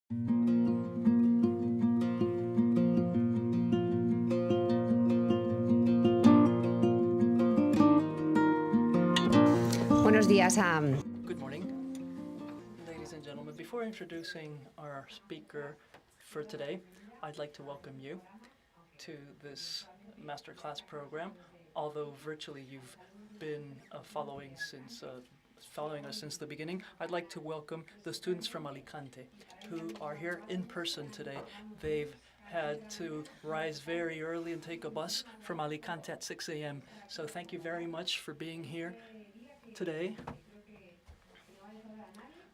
Buenos días a... Good morning, ladies and gentlemen. Before introducing our speaker for today, I'd like to welcome you to this masterclass program. Although virtually you've been following us since the beginning, I'd like to welcome the students from Alicante who are here in person today. They've had to rise very early and take a bus from Alicante at 6 a.m. So thank you very much for being here today.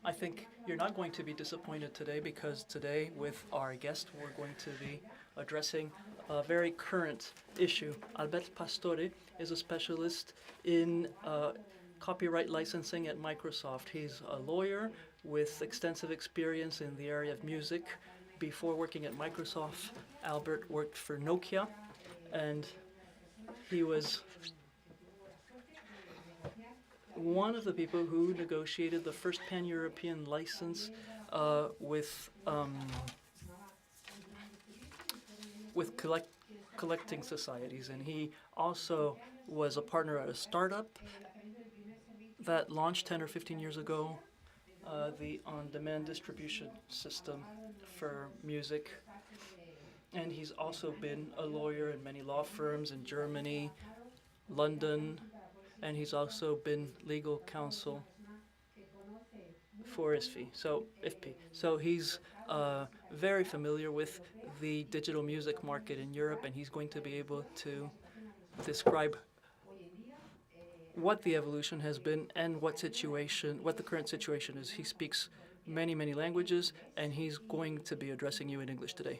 I think you're not going to be disappointed today, because today with our guest we're going to be addressing a very current issue. Pastore is a specialist in copyright licensing at Microsoft. He's a lawyer with extensive experience in the area of music. Before working at Microsoft, Albert worked for Nokia, and he was one of the people who negotiated the first pan-European license with collecting societies. And he also was a partner at a startup that launched 10 or 15 years ago the on-demand distribution system for music. And he's also been a lawyer in many law firms in Germany, London, and he's also been legal counsel for IFPI. So he's very familiar with the digital music market in Europe, and he's going to be able to describe what the evolution has been and what the current situation is. He speaks many languages, and he's going to be addressing you in English today.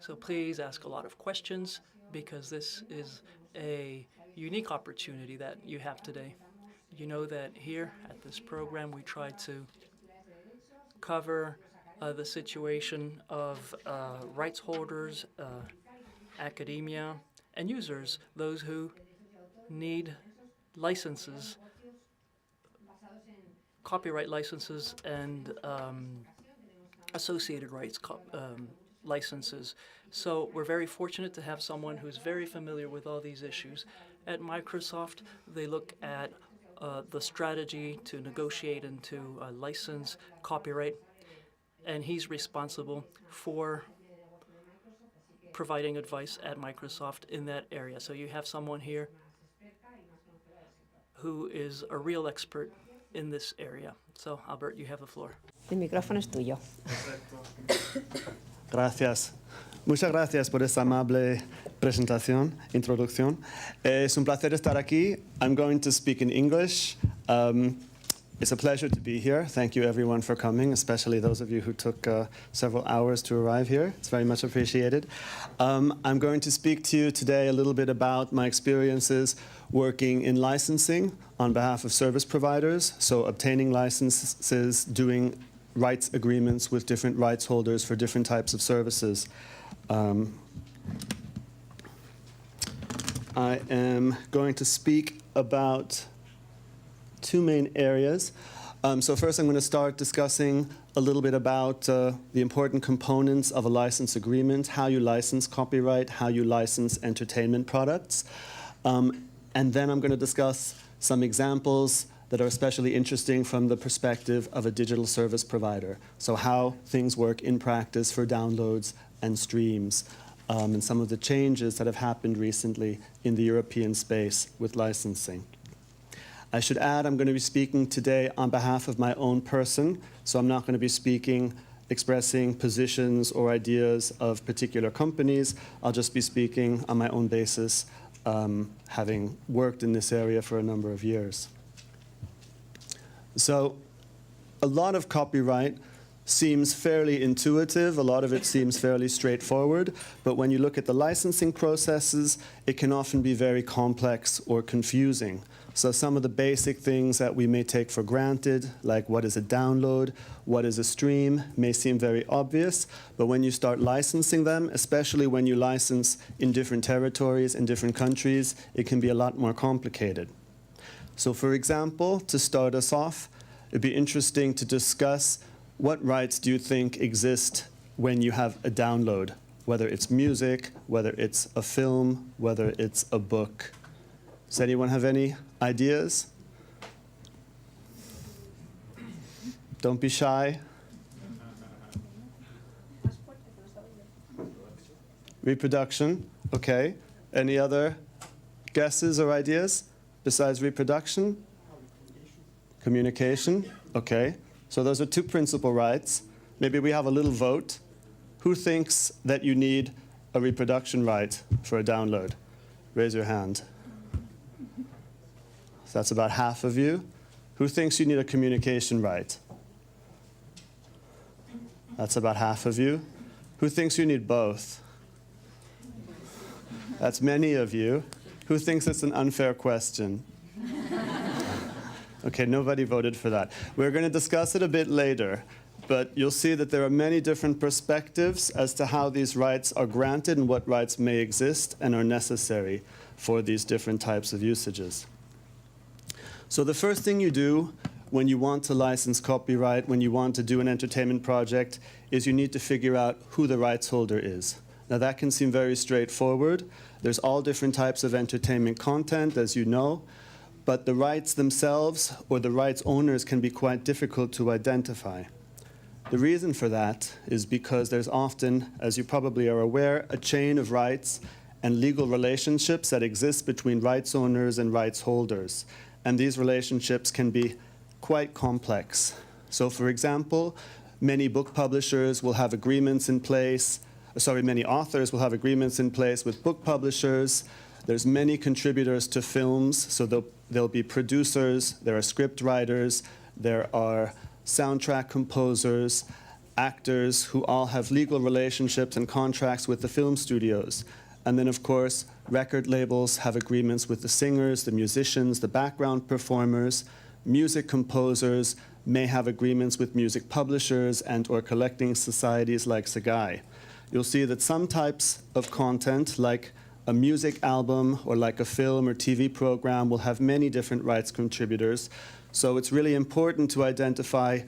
So please ask a lot of questions, because this is a unique opportunity that you have today. You know that here at this program we try to cover the situation of rights holders, academia, and users, those who need licenses, copyright licenses, and associated rights licenses. So we're very fortunate to have someone who's very familiar with all these issues. At Microsoft, they look at the strategy to negotiate and to license copyright, and he's responsible for providing advice at Microsoft in that area. So you have someone here who is a real expert in this area. So, Albert, you have the floor. El micrófono es tuyo. Gracias. Muchas gracias por esta amable presentación, introducción. Es un placer estar aquí. I'm going to speak in English. It's a pleasure to be here. Thank you, everyone, for coming, especially those of you who took several hours to arrive here. It's very much appreciated. I'm going to speak to you today a little bit about my experiences working in licensing on behalf of service providers, so obtaining licenses, doing rights agreements with different rights holders for different types of services. I am going to speak about two main areas. So first I'm going to start discussing a little bit about the important components of a license agreement, how you license copyright, how you license entertainment products. And then I'm going to discuss some examples that are especially interesting from the perspective of a digital service provider. So how things work in practice for downloads and streams, and some of the changes that have happened recently in the European space with licensing. I should add, I'm going to be speaking today on behalf of my own person, so I'm not going to be expressing positions or ideas of particular companies. I'll just be speaking on my own basis, having worked in this area for a number of years. So a lot of copyright seems fairly intuitive, a lot of it seems fairly straightforward, but when you look at the licensing processes, it can often be very complex or confusing. So some of the basic things that we may take for granted, like what is a download, what is a stream, may seem very obvious, but when you start licensing them, especially when you license in different territories, in different countries, it can be a lot more complicated. So for example, to start us off, it'd be interesting to discuss what rights do you think exist when you have a download, whether it's music, whether it's a film, whether it's a book. Does anyone have any ideas? Don't be shy. Reproduction, okay. Any other guesses or ideas besides reproduction? Communication, okay. So those are two principal rights. Maybe we have a little vote. Who thinks that you need a reproduction right for a download? Raise your hand. So that's about half of you. Who thinks you need a communication right? That's about half of you. Who thinks you need both? That's many of you. Who thinks it's an unfair question? Okay, nobody voted for that. We're going to discuss it a bit later, but you'll see that there are many different perspectives as to how these rights are granted and what rights may exist and are necessary for these different types of usages. So the first thing you do when you want to license copyright, when you want to do an entertainment project, is you need to figure out who the rights holder is. Now that can seem very straightforward. There's all different types of entertainment content, as you know, but the rights themselves or the rights owners can be quite difficult to identify. The reason for that is because there's often, as you probably are aware, a chain of rights and legal relationships that exist between rights owners and rights holders. And these relationships can be quite complex. So for example, many book publishers will have agreements in place, many authors will have agreements in place with book publishers. There's many contributors to films, so there'll be producers, there are script writers, there are soundtrack composers, actors who all have legal relationships and contracts with the film studios. And then, of course, record labels have agreements with the singers, the musicians, the background performers. Music composers may have agreements with music publishers and/or collecting societies like Sagai. You'll see that some types of content, like a music album or like a film or TV program, will have many different rights contributors. So it's really important to identify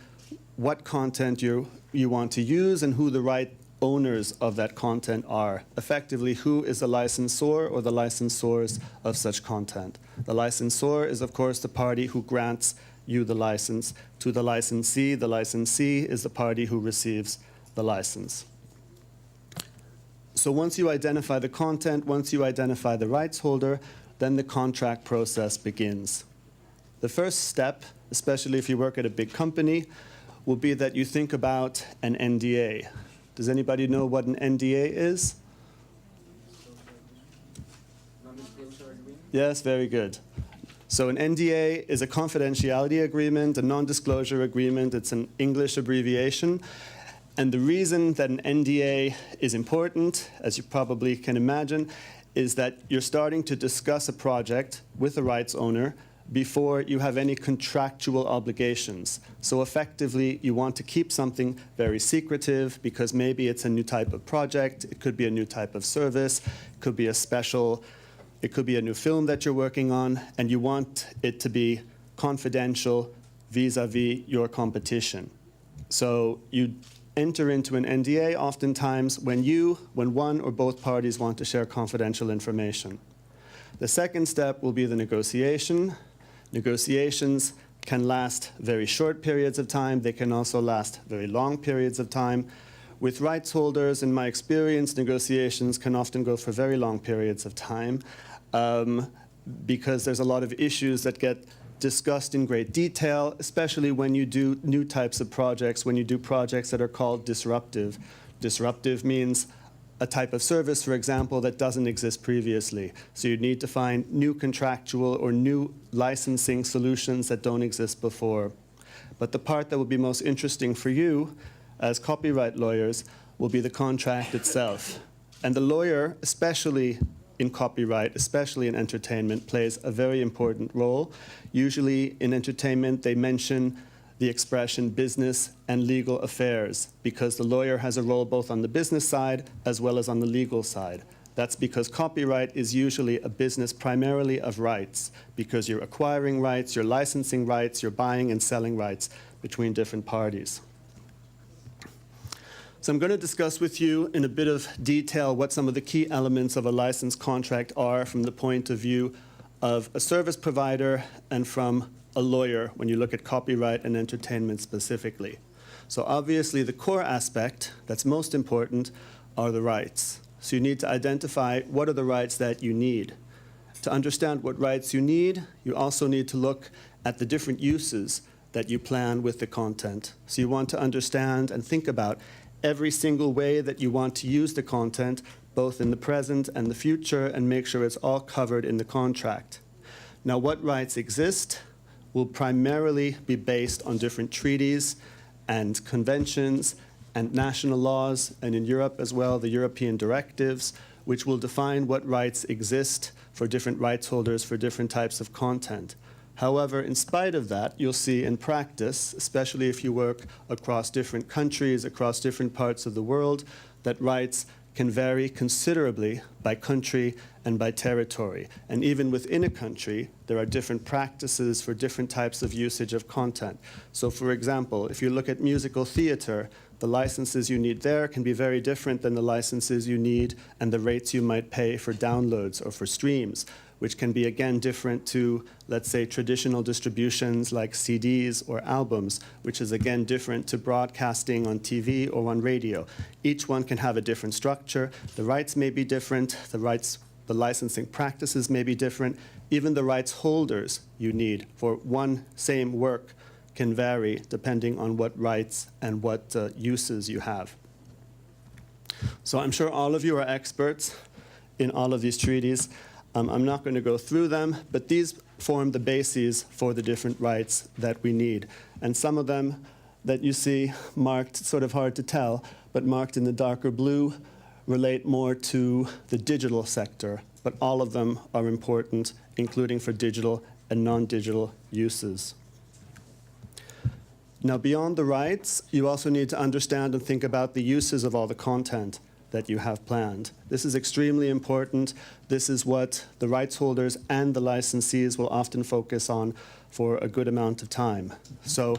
what content you want to use and who the right owners of that content are. Effectively, who is the licensor or the licensors of such content. The licensor is, of course, the party who grants you the license. To the licensee is the party who receives the license. So once you identify the content, once you identify the rights holder, then the contract process begins. The first step, especially if you work at a big company, will be that you think about an NDA. Does anybody know what an NDA is? Non-disclosure agreement? Yes, very good. So an NDA is a confidentiality agreement, a non-disclosure agreement. It's an English abbreviation. And the reason that an NDA is important, as you probably can imagine, is that you're starting to discuss a project with the rights owner before you have any contractual obligations. So effectively, you want to keep something very secretive because maybe it's a new type of project, it could be a new type of service, it could be it could be a new film that you're working on, and you want it to be confidential vis-a-vis your competition. So you enter into an NDA oftentimes when one or both parties want to share confidential information. The second step will be the negotiation. Negotiations can last very short periods of time. They can also last very long periods of time. With rights holders, in my experience, negotiations can often go for very long periods of time because there's a lot of issues that get discussed in great detail, especially when you do new types of projects, when you do projects that are called disruptive. Disruptive means a type of service, for example, that doesn't exist previously. So you need to find new contractual or new licensing solutions that don't exist before. But the part that will be most interesting for you as copyright lawyers will be the contract itself. And the lawyer, especially in copyright, especially in entertainment, plays a very important role. Usually in entertainment, they mention the expression business and legal affairs because the lawyer has a role both on the business side as well as on the legal side. That's because copyright is usually a business primarily of rights, because you're acquiring rights, you're licensing rights, you're buying and selling rights between different parties. So I'm going to discuss with you in a bit of detail what some of the key elements of a license contract are from the point of view of a service provider and from a lawyer when you look at copyright and entertainment specifically. So obviously the core aspect that's most important are the rights. So you need to identify what are the rights that you need. To understand what rights you need, you also need to look at the different uses that you plan with the content. So you want to understand and think about every single way that you want to use the content, both in the present and the future, and make sure it's all covered in the contract. Now, what rights exist will primarily be based on different treaties and conventions and national laws, and in Europe as well, the European directives, which will define what rights exist for different rights holders for different types of content. However, in spite of that, you'll see in practice, especially if you work across different countries, across different parts of the world, that rights can vary considerably by country and by territory. And even within a country, there are different practices for different types of usage of content. So for example, if you look at musical theater, the licenses you need there can be very different than the licenses you need and the rates you might pay for downloads or for streams, which can be, again, different to, let's say, traditional distributions like CDs or albums, which is, again, different to broadcasting on TV or on radio. Each one can have a different structure. The rights may be different. The licensing practices may be different. Even the rights holders you need for one same work can vary depending on what rights and what uses you have. So I'm sure all of you are experts in all of these treaties. I'm not going to go through them, but these form the bases for the different rights that we need. And some of them that you see marked, sort of hard to tell, but marked in the darker blue, relate more to the digital sector. But all of them are important, including for digital and non-digital uses. Now, beyond the rights, you also need to understand and think about the uses of all the content that you have planned. This is extremely important. This is what the rights holders and the licensees will often focus on for a good amount of time. So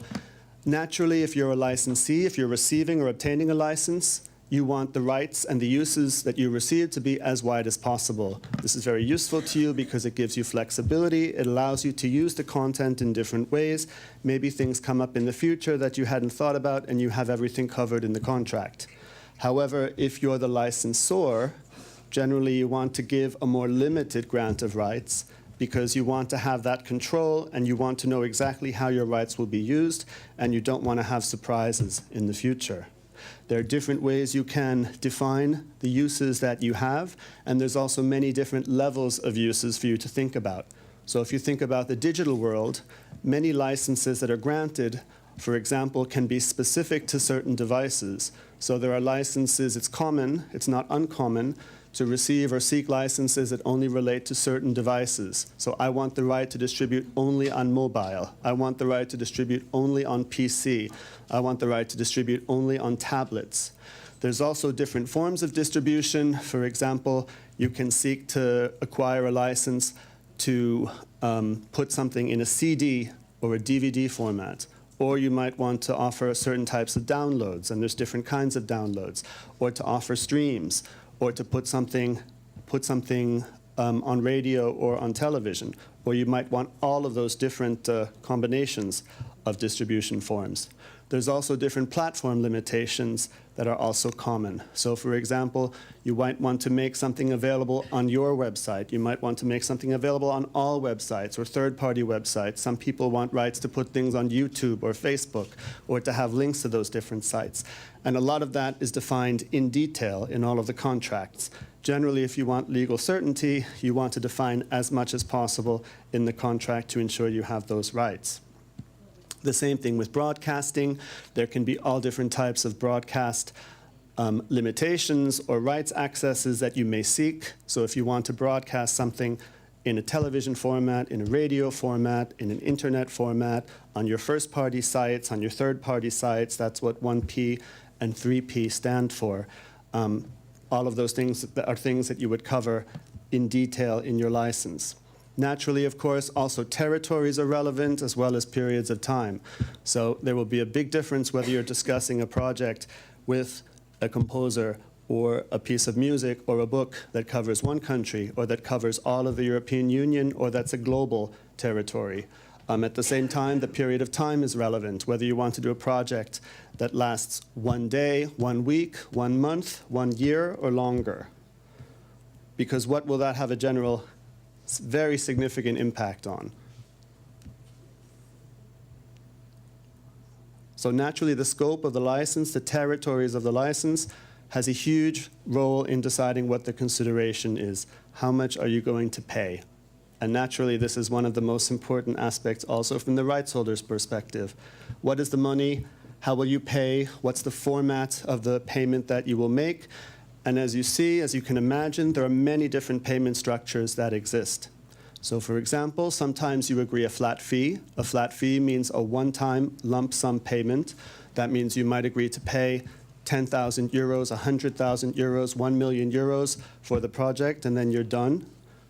naturally, if you're a licensee, if you're receiving or obtaining a license, you want the rights and the uses that you receive to be as wide as possible. This is very useful to you because it gives you flexibility. It allows you to use the content in different ways. Maybe things come up in the future that you hadn't thought about and you have everything covered in the contract. However, if you're the licensor, generally you want to give a more limited grant of rights because you want to have that control and you want to know exactly how your rights will be used and you don't want to have surprises in the future. There are different ways you can define the uses that you have, and there's also many different levels of uses for you to think about. So if you think about the digital world, many licenses that are granted, for example, can be specific to certain devices. So there are licenses, it's common, it's not uncommon, to receive or seek licenses that only relate to certain devices. So I want the right to distribute only on mobile. I want the right to distribute only on PC. I want the right to distribute only on tablets. There's also different forms of distribution. For example, you can seek to acquire a license to put something in a CD or a DVD format. Or you might want to offer certain types of downloads, and there's different kinds of downloads, or to offer streams, or to put something on radio or on television, or you might want all of those different combinations of distribution forms. There's also different platform limitations that are also common. So for example, you might want to make something available on your website. You might want to make something available on all websites or third-party websites. Some people want rights to put things on YouTube or Facebook or to have links to those different sites. And a lot of that is defined in detail in all of the contracts. Generally, if you want legal certainty, you want to define as much as possible in the contract to ensure you have those rights. The same thing with broadcasting. There can be all different types of broadcast limitations or rights accesses that you may seek. So if you want to broadcast something in a television format, in a radio format, in an internet format, on your first-party sites, on your third-party sites, that's what 1P and 3P stand for. all of those things that are things that you would cover in detail in your license. Naturally, of course, also territories are relevant as well as periods of time. So there will be a big difference whether you're discussing a project with a composer or a piece of music or a book that covers one country or that covers all of the European Union or that's a global territory. At the same time, the period of time is relevant, whether you want to do a project that lasts 1 day, 1 week, 1 month, 1 year, or longer. Because what will that have a general, very significant impact on? So naturally, the scope of the license, the territories of the license, has a huge role in deciding what the consideration is. How much are you going to pay? And naturally, this is one of the most important aspects also from the rights holder's perspective. What is the money? How will you pay? What's the format of the payment that you will make? And as you see, as you can imagine, there are many different payment structures that exist. So for example, sometimes you agree a flat fee. A flat fee means a one-time lump sum payment. That means you might agree to pay 10,000 euros, 100,000 euros, 1 million euros for the project, and then you're done.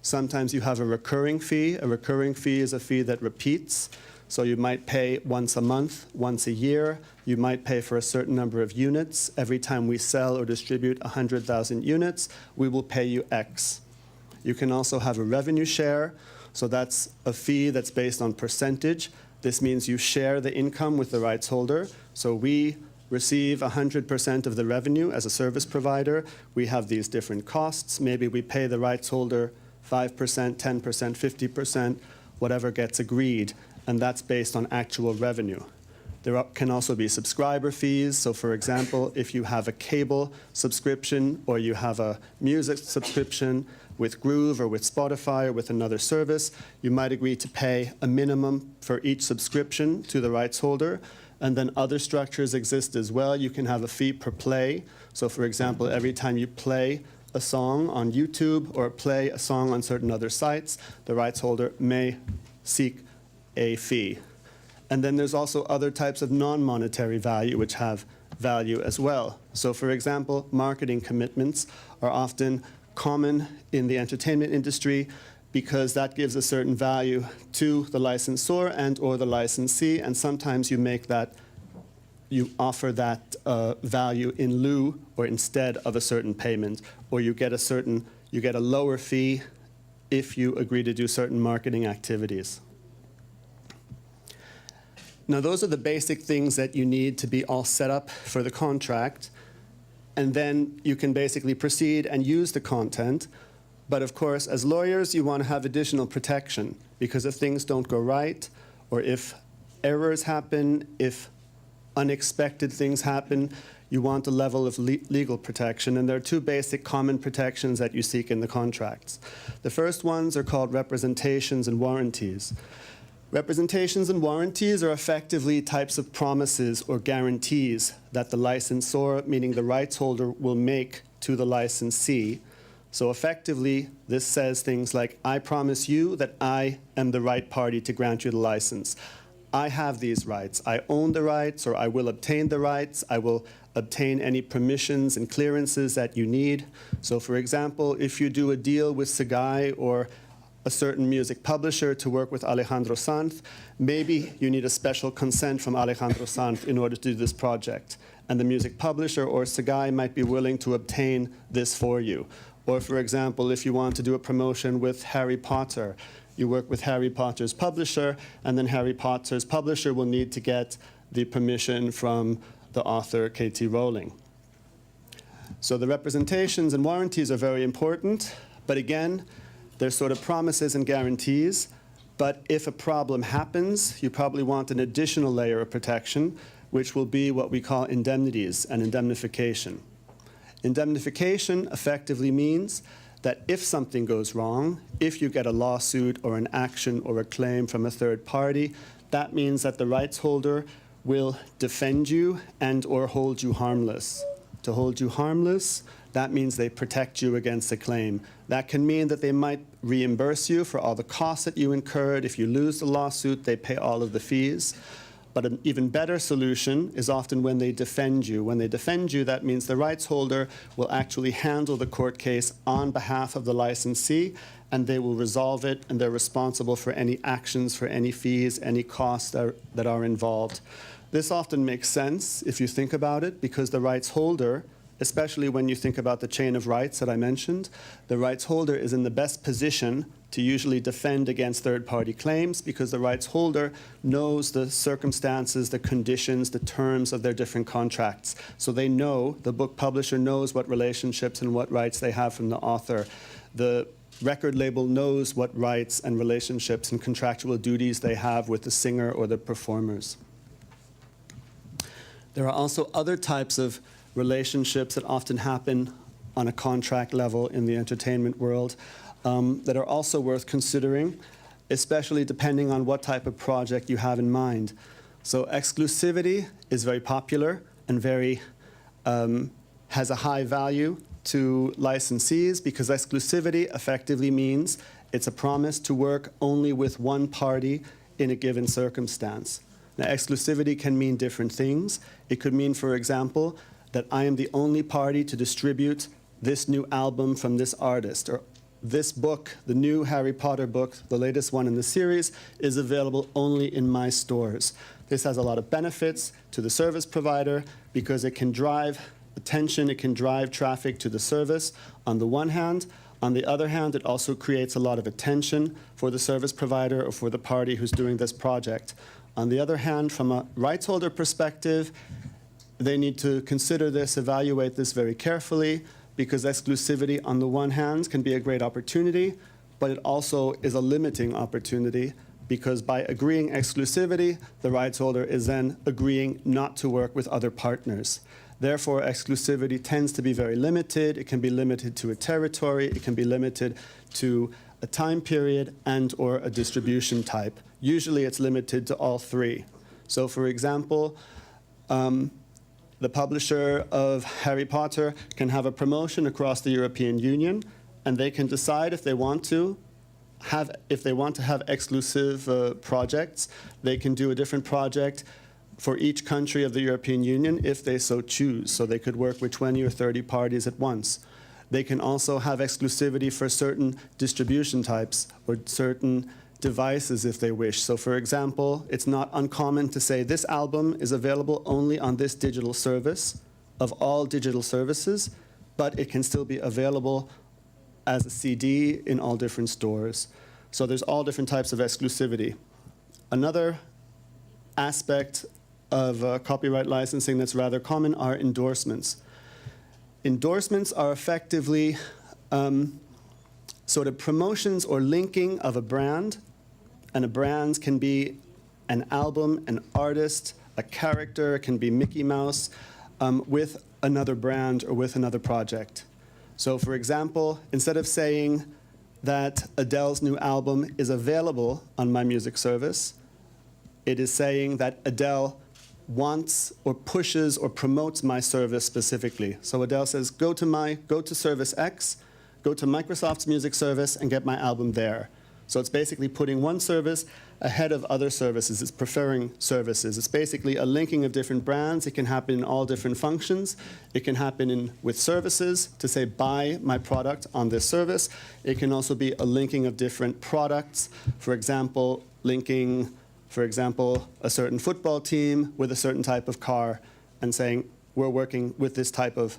Sometimes you have a recurring fee. A recurring fee is a fee that repeats. So you might pay once a month, once a year. You might pay for a certain number of units. Every time we sell or distribute 100,000 units, we will pay you X. You can also have a revenue share. So that's a fee that's based on percentage. This means you share the income with the rights holder. So we receive 100% of the revenue as a service provider. We have these different costs. Maybe we pay the rights holder 5%, 10%, 50%, whatever gets agreed, and that's based on actual revenue. There can also be subscriber fees. So for example, if you have a cable subscription or you have a music subscription with Groove or with Spotify or with another service, you might agree to pay a minimum for each subscription to the rights holder. And then other structures exist as well. You can have a fee per play. So for example, every time you play a song on YouTube or play a song on certain other sites, the rights holder may seek a fee. And then there's also other types of non-monetary value which have value as well. So for example, marketing commitments are often common in the entertainment industry because that gives a certain value to the licensor and or the licensee, and sometimes you offer that value in lieu or instead of a certain payment, or you get a lower fee if you agree to do certain marketing activities. Now those are the basic things that you need to be all set up for the contract, and then you can basically proceed and use the content. But of course, as lawyers, you want to have additional protection, because if things don't go right, or if errors happen, if unexpected things happen, you want a level of legal protection. And there are two basic common protections that you seek in the contracts. The first ones are called representations and warranties. Representations and warranties are effectively types of promises or guarantees that the licensor, meaning the rights holder, will make to the licensee. So effectively, this says things like, I promise you that I am the right party to grant you the license. I have these rights. I own the rights, or I will obtain the rights. I will obtain any permissions and clearances that you need. So for example, if you do a deal with Segai or a certain music publisher to work with Alejandro Sanz, maybe you need a special consent from Alejandro Sanz in order to do this project. And the music publisher or Segai might be willing to obtain this for you. Or for example, if you want to do a promotion with Harry Potter, you work with Harry Potter's publisher, and then Harry Potter's publisher will need to get the permission from the author, K.T. Rowling. So the representations and warranties are very important, but again, they're sort of promises and guarantees. But if a problem happens, you probably want an additional layer of protection, which will be what we call indemnities and indemnification. Indemnification effectively means that if something goes wrong, if you get a lawsuit or an action or a claim from a third party, that means that the rights holder will defend you and or hold you harmless. To hold you harmless, that means they protect you against a claim. That can mean that they might reimburse you for all the costs that you incurred. If you lose the lawsuit, they pay all of the fees. But an even better solution is often when they defend you. When they defend you, that means the rights holder will actually handle the court case on behalf of the licensee, and they will resolve it, and they're responsible for any actions, for any fees, any costs that are involved. This often makes sense if you think about it, because the rights holder, especially when you think about the chain of rights that I mentioned, the rights holder is in the best position to usually defend against third-party claims, because the rights holder knows the circumstances, the conditions, the terms of their different contracts. So they know, the book publisher knows what relationships and what rights they have from the author. The record label knows what rights and relationships and contractual duties they have with the singer or the performers. There are also other types of relationships that often happen on a contract level in the entertainment world that are also worth considering, especially depending on what type of project you have in mind. So exclusivity is very popular and very has a high value to licensees, because exclusivity effectively means it's a promise to work only with one party in a given circumstance. Now, exclusivity can mean different things. It could mean, for example, that I am the only party to distribute this new album from this artist, or this book, the new Harry Potter book, the latest one in the series, is available only in my stores. This has a lot of benefits to the service provider because it can drive attention, it can drive traffic to the service on the one hand. On the other hand, it also creates a lot of attention for the service provider or for the party who's doing this project. On the other hand, from a rights holder perspective, they need to consider this, evaluate this very carefully, because exclusivity on the one hand can be a great opportunity, but it also is a limiting opportunity, because by agreeing exclusivity, the rights holder is then agreeing not to work with other partners. Therefore, exclusivity tends to be very limited. It can be limited to a territory, it can be limited to a time period and or a distribution type. Usually it's limited to all three. So for example, the publisher of Harry Potter can have a promotion across the European Union, and they can decide if they want to have exclusive projects. They can do a different project for each country of the European Union if they so choose. So they could work with 20 or 30 parties at once. They can also have exclusivity for certain distribution types or certain devices if they wish. So for example, it's not uncommon to say this album is available only on this digital service of all digital services, but it can still be available as a CD in all different stores. So there's all different types of exclusivity. Another aspect of copyright licensing that's rather common are endorsements. Endorsements are effectively sort of promotions or linking of a brand, and a brand can be an album, an artist, a character, it can be Mickey Mouse, with another brand or with another project. So for example, instead of saying that Adele's new album is available on my music service, it is saying that Adele wants or pushes or promotes my service specifically. So Adele says, go to service X, go to Microsoft's music service and get my album there. So it's basically putting one service ahead of other services. It's preferring services. It's basically a linking of different brands. It can happen in all different functions. It can happen with services to say, buy my product on this service. It can also be a linking of different products. For example, linking, a certain football team with a certain type of car and saying, we're working with this type of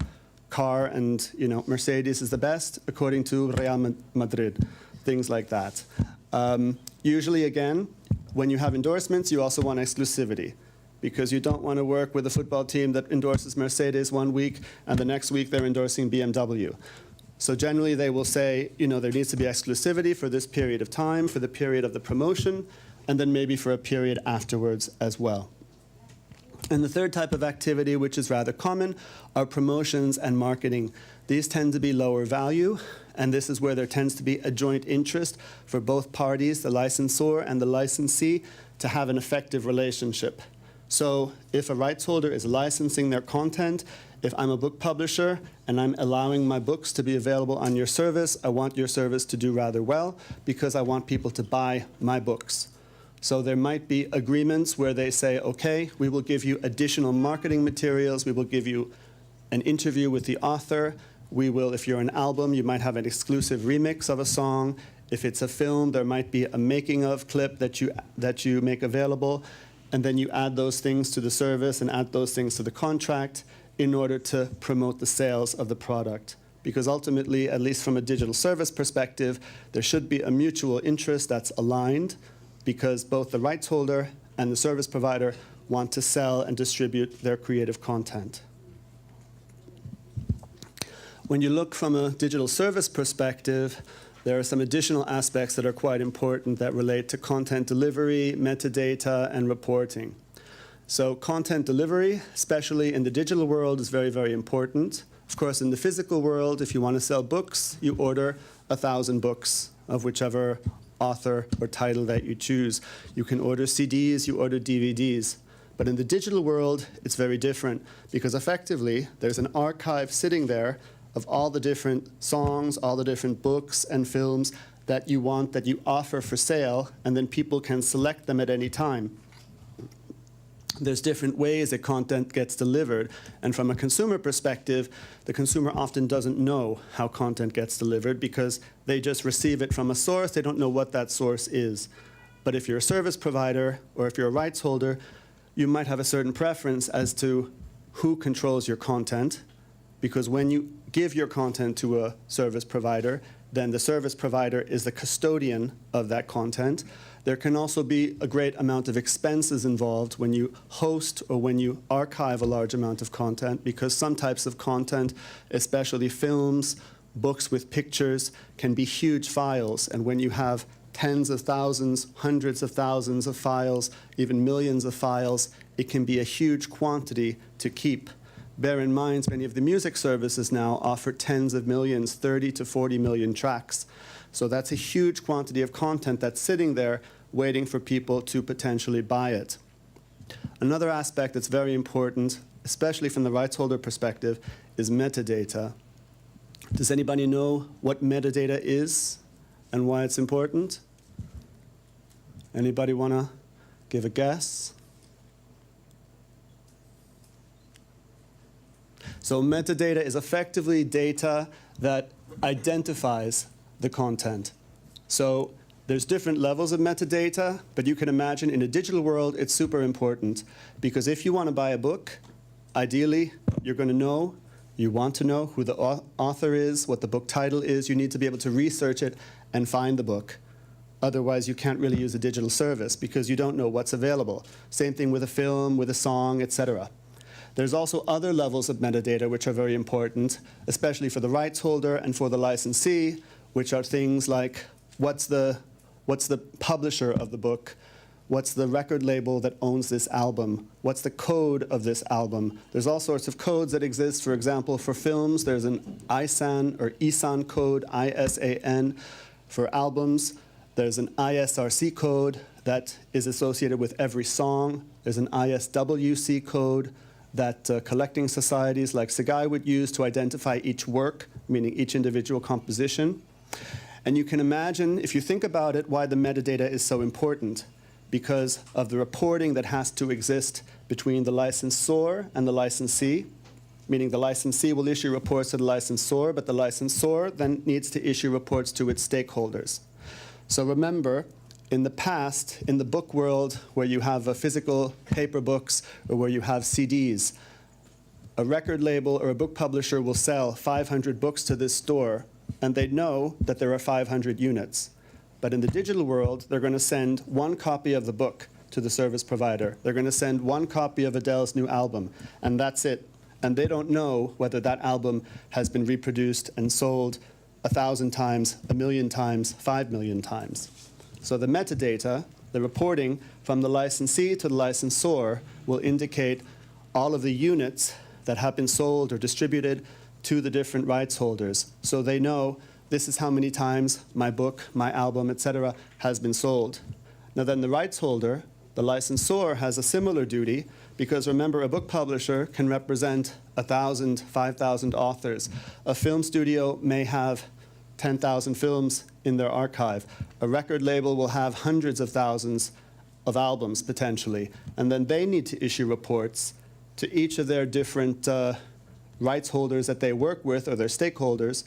car, and Mercedes is the best according to Real Madrid. Things like that. Usually, again, when you have endorsements, you also want exclusivity, because you don't want to work with a football team that endorses Mercedes one week and the next week they're endorsing BMW. So generally they will say, there needs to be exclusivity for this period of time, for the period of the promotion, and then maybe for a period afterwards as well. And the third type of activity, which is rather common, are promotions and marketing. These tend to be lower value, and this is where there tends to be a joint interest for both parties, the licensor and the licensee, to have an effective relationship. So if a rights holder is licensing their content, if I'm a book publisher and I'm allowing my books to be available on your service, I want your service to do rather well because I want people to buy my books. So there might be agreements where they say, okay, we will give you additional marketing materials, we will give you an interview with the author, we will, if you're an album, you might have an exclusive remix of a song. If it's a film, there might be a making of clip that you make available, and then you add those things to the service and add those things to the contract in order to promote the sales of the product. Because ultimately, at least from a digital service perspective, there should be a mutual interest that's aligned, because both the rights holder and the service provider want to sell and distribute their creative content. When you look from a digital service perspective, there are some additional aspects that are quite important that relate to content delivery, metadata, and reporting. So content delivery, especially in the digital world, is very, very important. Of course, in the physical world, if you want to sell books, you order 1,000 books of whichever author or title that you choose. You can order CDs, you order DVDs. But in the digital world, it's very different, because effectively, there's an archive sitting there of all the different songs, all the different books and films that you want, that you offer for sale, and then people can select them at any time. There's different ways that content gets delivered, and from a consumer perspective, the consumer often doesn't know how content gets delivered because they just receive it from a source. They don't know what that source is. But if you're a service provider or if you're a rights holder, you might have a certain preference as to who controls your content, because when you give your content to a service provider, then the service provider is the custodian of that content. There can also be a great amount of expenses involved when you host or when you archive a large amount of content, because some types of content, especially films, books with pictures, can be huge files. And when you have tens of thousands, hundreds of thousands of files, even millions of files, it can be a huge quantity to keep. Bear in mind, many of the music services now offer tens of millions, 30 to 40 million tracks. So that's a huge quantity of content that's sitting there waiting for people to potentially buy it. Another aspect that's very important, especially from the rights holder perspective, is metadata. Does anybody know what metadata is and why it's important? Anybody want to give a guess? So metadata is effectively data that identifies the content. So there's different levels of metadata, but you can imagine in a digital world, it's super important, because if you want to buy a book, ideally, you're going to know, you want to know who the author is, what the book title is. You need to be able to research it and find the book. Otherwise, you can't really use a digital service because you don't know what's available. Same thing with a film, with a song, etc. There's also other levels of metadata which are very important, especially for the rights holder and for the licensee, which are things like what's the publisher of the book, what's the record label that owns this album, what's the code of this album. There's all sorts of codes that exist. For example, for films, there's an ISAN or ISAN code, ISAN. For albums, there's an ISRC code that is associated with every song. There's an ISWC code that collecting societies like SIGAI would use to identify each work, meaning each individual composition. And you can imagine, if you think about it, why the metadata is so important, because of the reporting that has to exist between the licensor and the licensee, meaning the licensee will issue reports to the licensor, but the licensor then needs to issue reports to its stakeholders. So remember, in the past, in the book world, where you have physical paper books or where you have CDs, a record label or a book publisher will sell 500 books to this store, and they know that there are 500 units. But in the digital world, they're going to send one copy of the book to the service provider. They're going to send one copy of Adele's new album, and that's it. And they don't know whether that album has been reproduced and sold 1,000 times, 1,000,000 times, 5 million times. So the metadata, the reporting from the licensee to the licensor, will indicate all of the units that have been sold or distributed to the different rights holders. So they know this is how many times my book, my album, etc., has been sold. Now then the rights holder, the licensor, has a similar duty, because remember, a book publisher can represent 1,000, 5,000 authors. A film studio may have 10,000 films in their archive. A record label will have hundreds of thousands of albums, potentially. And then they need to issue reports to each of their different rights holders that they work with, or their stakeholders,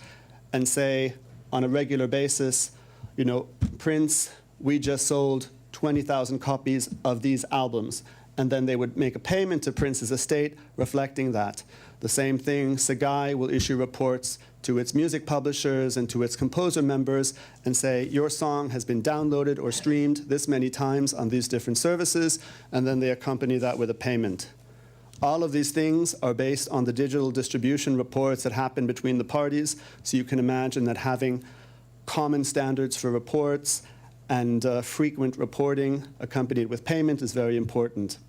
and say on a regular basis, you know, Prince, we just sold 20,000 copies of these albums. And then they would make a payment to Prince's estate reflecting that. The same thing, Sagai will issue reports to its music publishers and to its composer members and say, your song has been downloaded or streamed this many times on these different services, and then they accompany that with a payment. All of these things are based on the digital distribution reports that happen between the parties, so you can imagine that having common standards for reports and frequent reporting accompanied with payment is very important.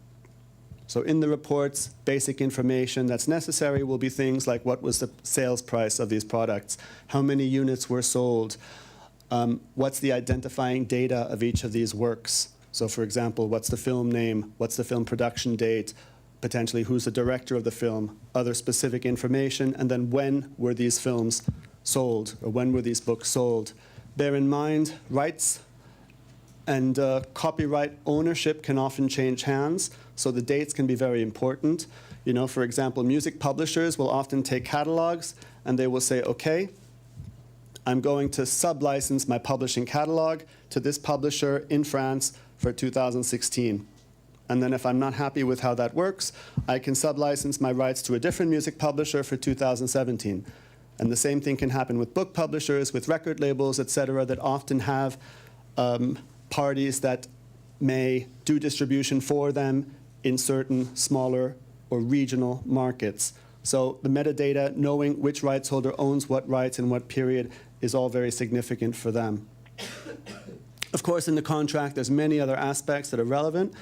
So in the reports, basic information that's necessary will be things like what was the sales price of these products, how many units were sold, what's the identifying data of each of these works. So for example, what's the film name, what's the film production date, potentially who's the director of the film, other specific information, and then when were these films sold, or when were these books sold. Bear in mind, rights and copyright ownership can often change hands, so the dates can be very important. You know, for example, music publishers will often take catalogs and they will say, okay, I'm going to sub-license my publishing catalog to this publisher in France for 2016. And then if I'm not happy with how that works, I can sub-license my rights to a different music publisher for 2017. And the same thing can happen with book publishers, with record labels, et cetera, that often have parties that may do distribution for them in certain smaller or regional markets. So the metadata, knowing which rights holder owns what rights in what period, is all very significant for them. Of course, in the contract, there's many other aspects that are relevant.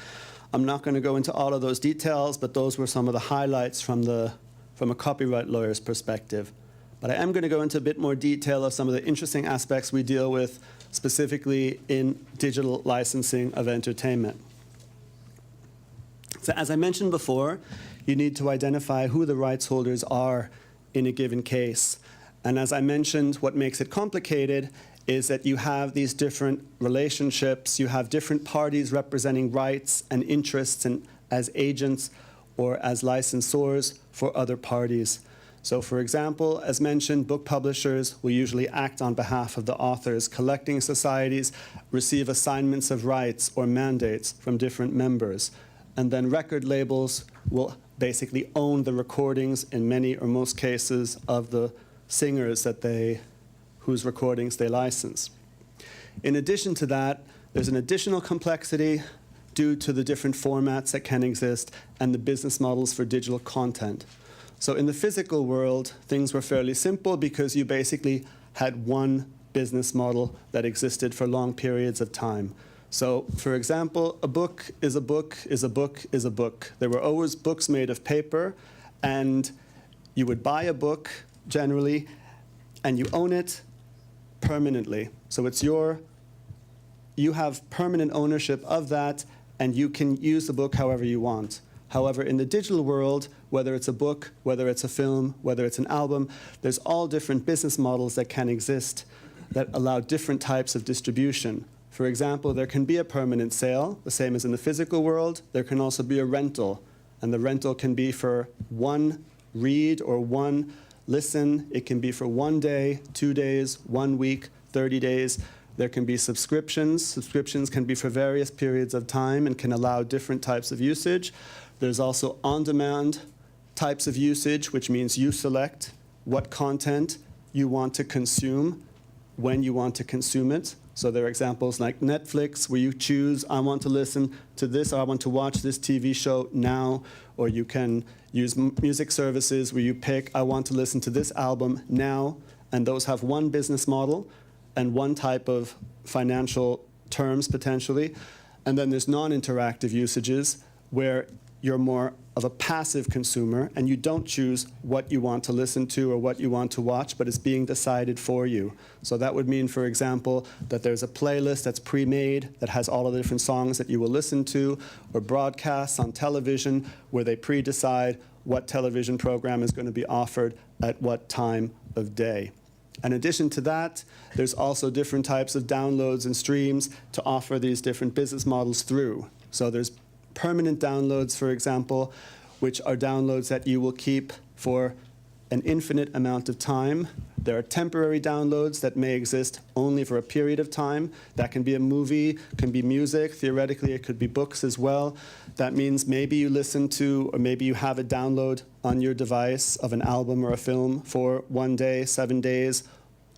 I'm not going to go into all of those details, but those were some of the highlights from a copyright lawyer's perspective. But I am going to go into a bit more detail of some of the interesting aspects we deal with, specifically in digital licensing of entertainment. So as I mentioned before, you need to identify who the rights holders are in a given case. And as I mentioned, what makes it complicated is that you have these different relationships, you have different parties representing rights and interests as agents or as licensors for other parties. So for example, as mentioned, book publishers will usually act on behalf of the authors. Collecting societies receive assignments of rights or mandates from different members. And then record labels will basically own the recordings in many or most cases of the singers whose recordings they license. In addition to that, there's an additional complexity due to the different formats that can exist and the business models for digital content. So in the physical world, things were fairly simple because you basically had one business model that existed for long periods of time. So, for example, a book is a book is a book is a book. There were always books made of paper, and you would buy a book, generally, and you own it permanently. So you have permanent ownership of that, and you can use the book however you want. However, in the digital world, whether it's a book, whether it's a film, whether it's an album, there's all different business models that can exist that allow different types of distribution. For example, there can be a permanent sale, the same as in the physical world. There can also be a rental, and the rental can be for one read or one listen. It can be for 1 day, 2 days, 1 week, 30 days. There can be subscriptions. Subscriptions can be for various periods of time and can allow different types of usage. There's also on-demand types of usage, which means you select what content you want to consume, when you want to consume it. So there are examples like Netflix, where you choose, I want to listen to this, or I want to watch this TV show now. Or you can use music services where you pick, I want to listen to this album now. And those have one business model and one type of financial terms, potentially. And then there's non-interactive usages, where you're more of a passive consumer, and you don't choose what you want to listen to or what you want to watch, but it's being decided for you. So that would mean, for example, that there's a playlist that's pre-made that has all of the different songs that you will listen to, or broadcasts on television where they pre-decide what television program is going to be offered at what time of day. In addition to that, there's also different types of downloads and streams to offer these different business models through. So there's permanent downloads, for example, which are downloads that you will keep for an infinite amount of time. There are temporary downloads that may exist only for a period of time. That can be a movie, can be music. Theoretically, it could be books as well. That means maybe you listen to, or maybe you have a download on your device of an album or a film for 1 day, 7 days.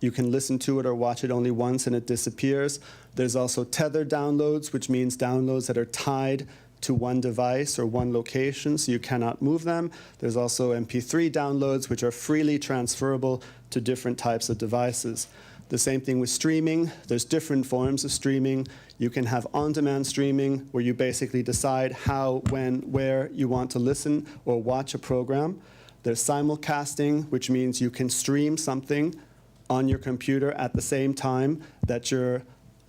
You can listen to it or watch it only once and it disappears. There's also tethered downloads, which means downloads that are tied to one device or one location, so you cannot move them. There's also MP3 downloads, which are freely transferable to different types of devices. The same thing with streaming. There's different forms of streaming. You can have on-demand streaming, where you basically decide how, when, where you want to listen or watch a program. There's simulcasting, which means you can stream something on your computer at the same time that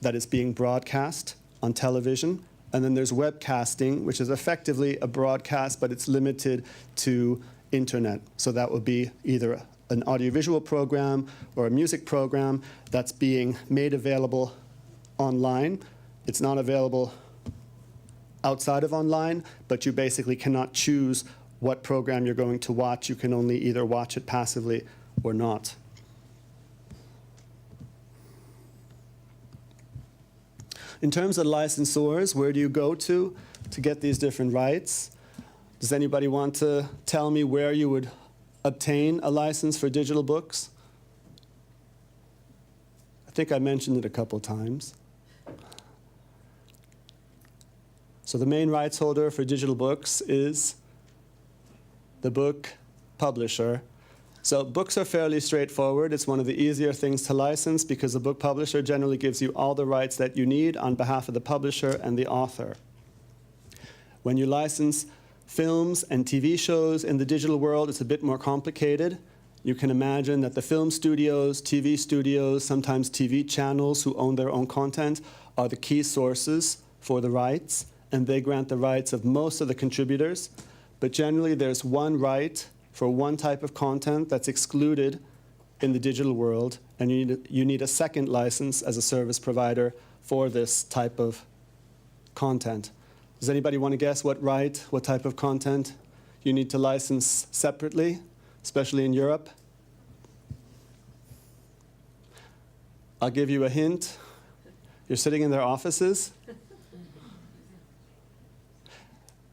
it's being broadcast on television. And then there's webcasting, which is effectively a broadcast, but it's limited to internet. So that would be either an audiovisual program or a music program that's being made available online. It's not available outside of online, but you basically cannot choose what program you're going to watch. You can only either watch it passively or not. In terms of licensors, where do you go to get these different rights? Does anybody want to tell me where you would obtain a license for digital books? I think I mentioned it a couple times. So the main rights holder for digital books is the book publisher. So books are fairly straightforward. It's one of the easier things to license because the book publisher generally gives you all the rights that you need on behalf of the publisher and the author. When you license films and TV shows in the digital world, it's a bit more complicated. You can imagine that the film studios, TV studios, sometimes TV channels who own their own content are the key sources for the rights, and they grant the rights of most of the contributors. But generally, there's one right for one type of content that's excluded in the digital world, and you need a second license as a service provider for this type of content. Does anybody want to guess what type of content you need to license separately, especially in Europe? I'll give you a hint. You're sitting in their offices.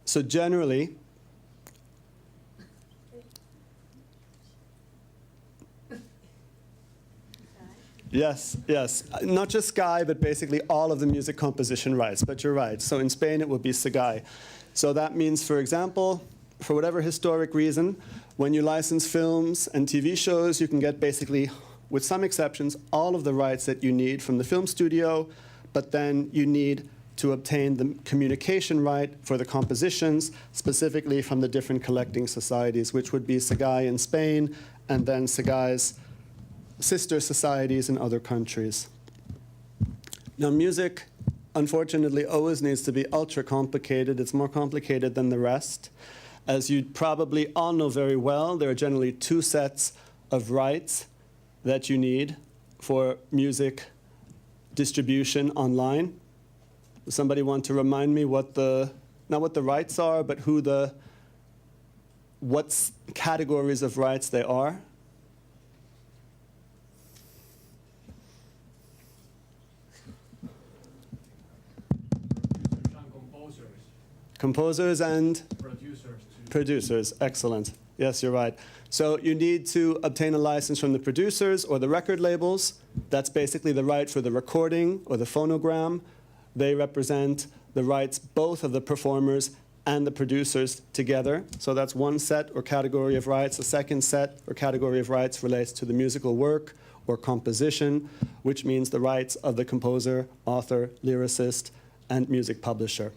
So generally, yes. Not just Sky, but basically all of the music composition rights. But you're right. So in Spain, it would be Sky. So that means, for example, for whatever historic reason, when you license films and TV shows, you can get basically, with some exceptions, all of the rights that you need from the film studio, but then you need to obtain the communication right for the compositions, specifically from the different collecting societies, which would be Sky in Spain, and then Sky's sister societies in other countries. Now, music, unfortunately, always needs to be ultra complicated. It's more complicated than the rest. As you probably all know very well, there are generally two sets of rights that you need for music distribution online. Does somebody want to remind me what not what the rights are, but what categories of rights they are? Composers and producers, excellent. Yes, you're right. So you need to obtain a license from the producers or the record labels. That's basically the right for the recording or the phonogram. They represent the rights both of the performers and the producers together. So that's one set or category of rights. The second set or category of rights relates to the musical work or composition, which means the rights of the composer, author, lyricist, and music publisher.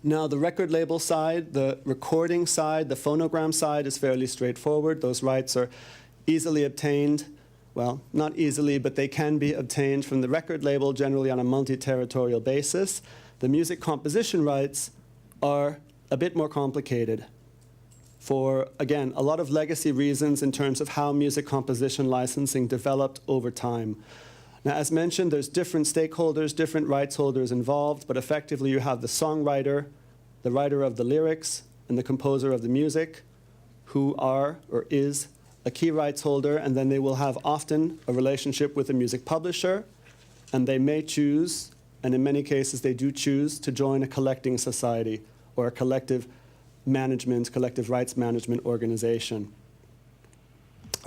Now, the record label side, the recording side, the phonogram side is fairly straightforward. Those rights are easily obtained. Well, not easily, but they can be obtained from the record label, generally on a multi-territorial basis. The music composition rights are a bit more complicated for, again, a lot of legacy reasons in terms of how music composition licensing developed over time. Now, as mentioned, there's different stakeholders, different rights holders involved, but effectively you have the songwriter, the writer of the lyrics, and the composer of the music, who are or is a key rights holder, and then they will have often a relationship with a music publisher, and they may choose, and in many cases they do choose, to join a collecting society or a collective management, collective rights management organization.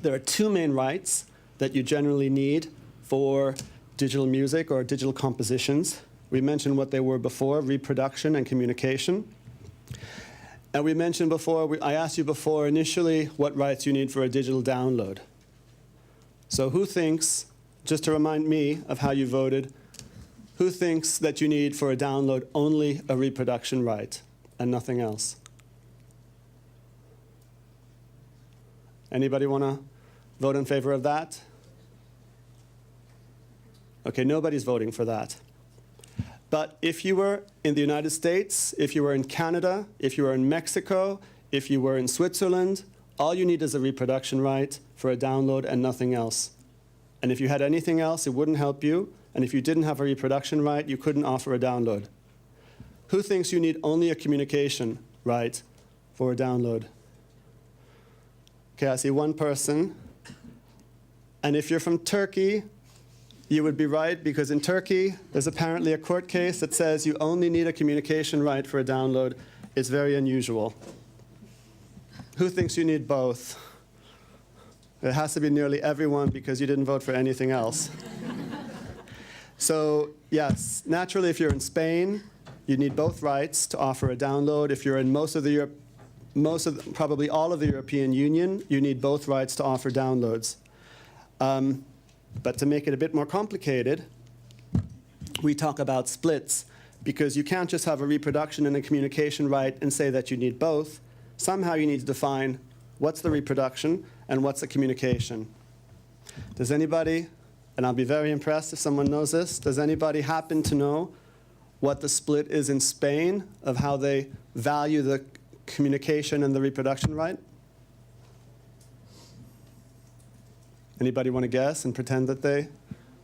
There are two main rights that you generally need for digital music or digital compositions. We mentioned what they were before, reproduction and communication. And we mentioned before, I asked you before initially what rights you need for a digital download. So who thinks, just to remind me of how you voted, who thinks that you need for a download only a reproduction right and nothing else? Anybody want to vote in favor of that? Okay, nobody's voting for that. But if you were in the United States, if you were in Canada, if you were in Mexico, if you were in Switzerland, all you need is a reproduction right for a download and nothing else. And if you had anything else, it wouldn't help you. And if you didn't have a reproduction right, you couldn't offer a download. Who thinks you need only a communication right for a download? Okay, I see one person. And if you're from Turkey, you would be right, because in Turkey, there's apparently a court case that says you only need a communication right for a download. It's very unusual. Who thinks you need both? It has to be nearly everyone, because you didn't vote for anything else. So yes, naturally, if you're in Spain, you need both rights to offer a download. If you're in probably all of the European Union, you need both rights to offer downloads. But to make it a bit more complicated, we talk about splits, because you can't just have a reproduction and a communication right and say that you need both. Somehow you need to define what's the reproduction and what's the communication. Does anybody, and I'll be very impressed if someone knows this, does anybody happen to know what the split is in Spain of how they value the communication and the reproduction right? Anybody want to guess and pretend that they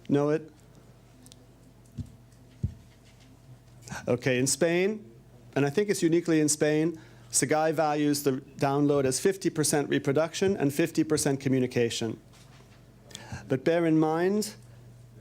know it? Okay, in Spain, and I think it's uniquely in Spain, SIGAI values the download as 50% reproduction and 50% communication. But bear in mind,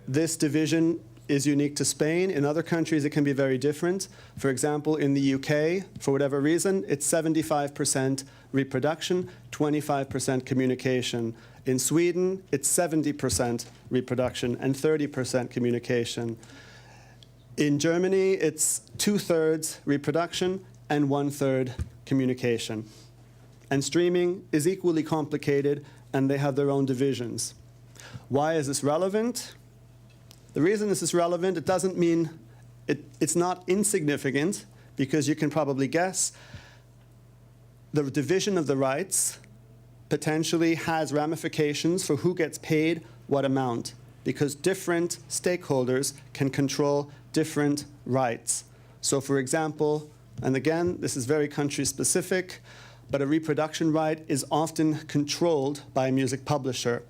this division is unique to Spain. In other countries, it can be very different. For example, in the UK, for whatever reason, it's 75% reproduction, 25% communication. In Sweden, it's 70% reproduction and 30% communication. In Germany, it's 2/3 reproduction and 1/3 communication. And streaming is equally complicated, and they have their own divisions. Why is this relevant? The reason this is relevant, it doesn't mean it's not insignificant, because you can probably guess the division of the rights potentially has ramifications for who gets paid what amount, because different stakeholders can control different rights. So for example, and again, this is very country specific, but a reproduction right is often controlled by a music publisher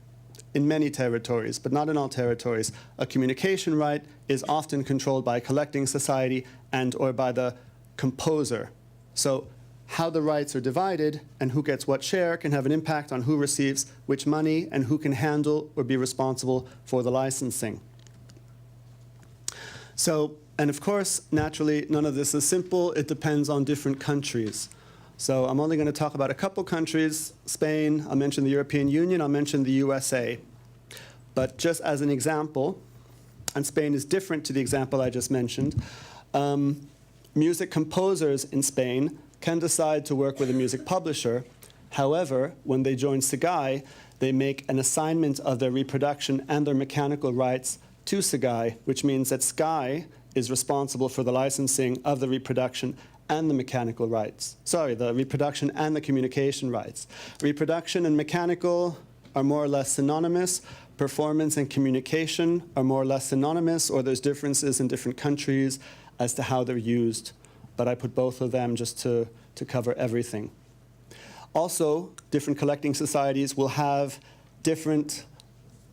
in many territories, but not in all territories. A communication right is often controlled by a collecting society and or by the composer. So how the rights are divided and who gets what share can have an impact on who receives which money and who can handle or be responsible for the licensing. So, and of course, naturally, none of this is simple. It depends on different countries. So I'm only going to talk about a couple countries, Spain, I'll mention the European Union, I'll mention the USA. But just as an example, and Spain is different to the example I just mentioned, music composers in Spain can decide to work with a music publisher. However, when they join SIGAI, they make an assignment of their reproduction and their mechanical rights to SIGAI, which means that SIGAI is responsible for the licensing of the reproduction and the mechanical rights. Sorry, the reproduction and the communication rights. Reproduction and mechanical are more or less synonymous. Performance and communication are more or less synonymous, or there's differences in different countries as to how they're used. But I put both of them just to cover everything. Also, different collecting societies will have different,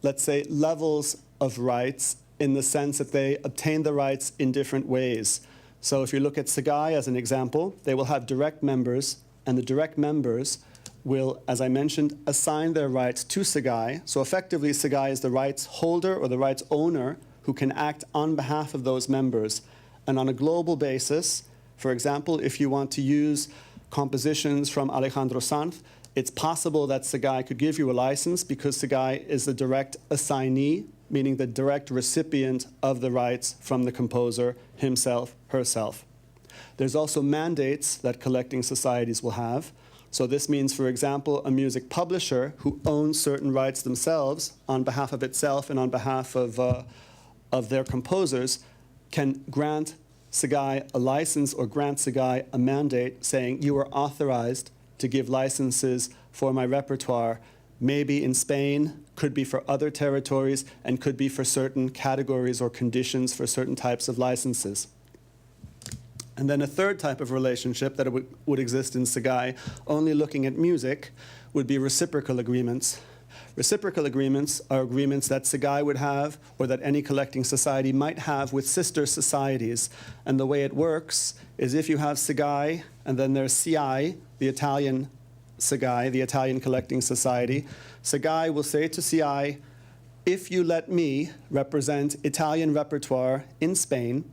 let's say, levels of rights in the sense that they obtain the rights in different ways. So if you look at Sagai as an example, they will have direct members, and the direct members will, as I mentioned, assign their rights to Sagai. So effectively, Sagai is the rights holder or the rights owner who can act on behalf of those members. And on a global basis, for example, if you want to use compositions from Alejandro Sanz, it's possible that Sagai could give you a license because Sagai is the direct assignee, meaning the direct recipient of the rights from the composer himself, herself. There's also mandates that collecting societies will have. So this means, for example, a music publisher who owns certain rights themselves on behalf of itself and on behalf of their composers can grant Sagai a license or grant Sagai a mandate saying, you are authorized to give licenses for my repertoire, maybe in Spain, could be for other territories, and could be for certain categories or conditions for certain types of licenses. And then a third type of relationship that would exist in Sagai, only looking at music, would be reciprocal agreements. Reciprocal agreements are agreements that Sagai would have or that any collecting society might have with sister societies. And the way it works is if you have Sagai and then there's CI, the Italian Sagai, the Italian collecting society, Sagai will say to CI, if you let me represent Italian repertoire in Spain,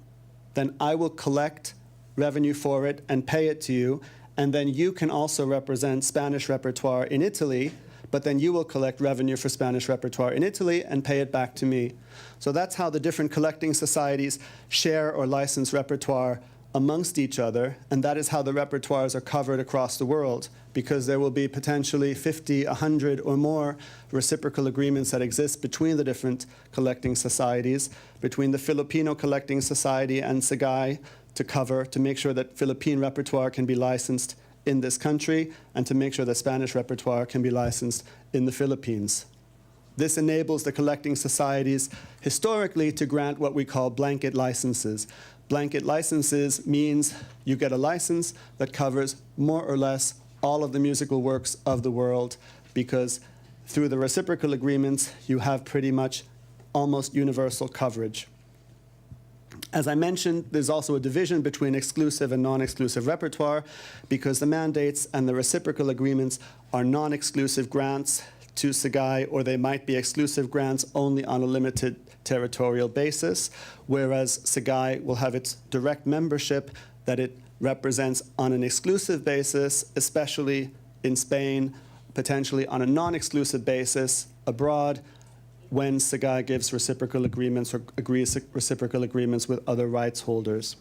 then I will collect revenue for it and pay it to you, and then you can also represent Spanish repertoire in Italy, but then you will collect revenue for Spanish repertoire in Italy and pay it back to me. So that's how the different collecting societies share or license repertoire amongst each other, and that is how the repertoires are covered across the world, because there will be potentially 50, 100 or more reciprocal agreements that exist between the different collecting societies, between the Filipino Collecting Society and Sagai, to make sure that Philippine repertoire can be licensed in this country and to make sure that Spanish repertoire can be licensed in the Philippines. This enables the collecting societies historically to grant what we call blanket licenses. Blanket licenses means you get a license that covers more or less all of the musical works of the world, because through the reciprocal agreements you have pretty much almost universal coverage. As I mentioned, there's also a division between exclusive and non-exclusive repertoire, because the mandates and the reciprocal agreements are non-exclusive grants to Sagai, or they might be exclusive grants only on a limited territorial basis, whereas Sagai will have its direct membership that it represents on an exclusive basis, especially in Spain, potentially on a non-exclusive basis abroad, when Sagai gives reciprocal agreements or agrees reciprocal agreements with other rights holders.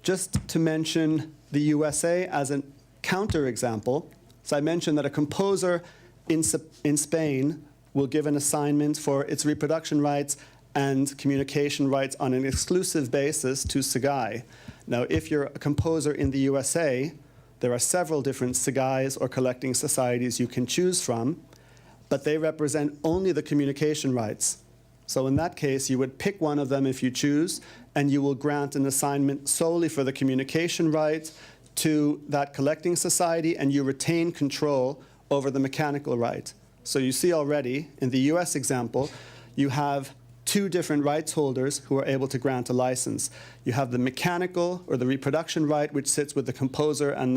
Just to mention the USA as a counterexample, so I mentioned that a composer in Spain will give an assignment for its reproduction rights and communication rights on an exclusive basis to Sagai. Now, if you're a composer in the USA, there are several different Sagais or collecting societies you can choose from, but they represent only the communication rights. So in that case, you would pick one of them if you choose, and you will grant an assignment solely for the communication rights to that collecting society, and you retain control over the mechanical right. So you see already, in the US example, you have two different rights holders who are able to grant a license. You have the mechanical or the reproduction right, which sits with the composer and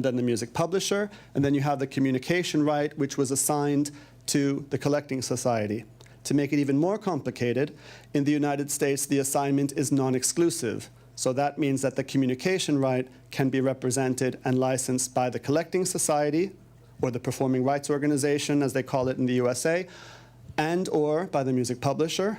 then the music publisher, and then you have the communication right, which was assigned to the collecting society. To make it even more complicated, in the United States, the assignment is non-exclusive. So that means that the communication right can be represented and licensed by the collecting society, or the performing rights organization, as they call it in the USA, and or by the music publisher,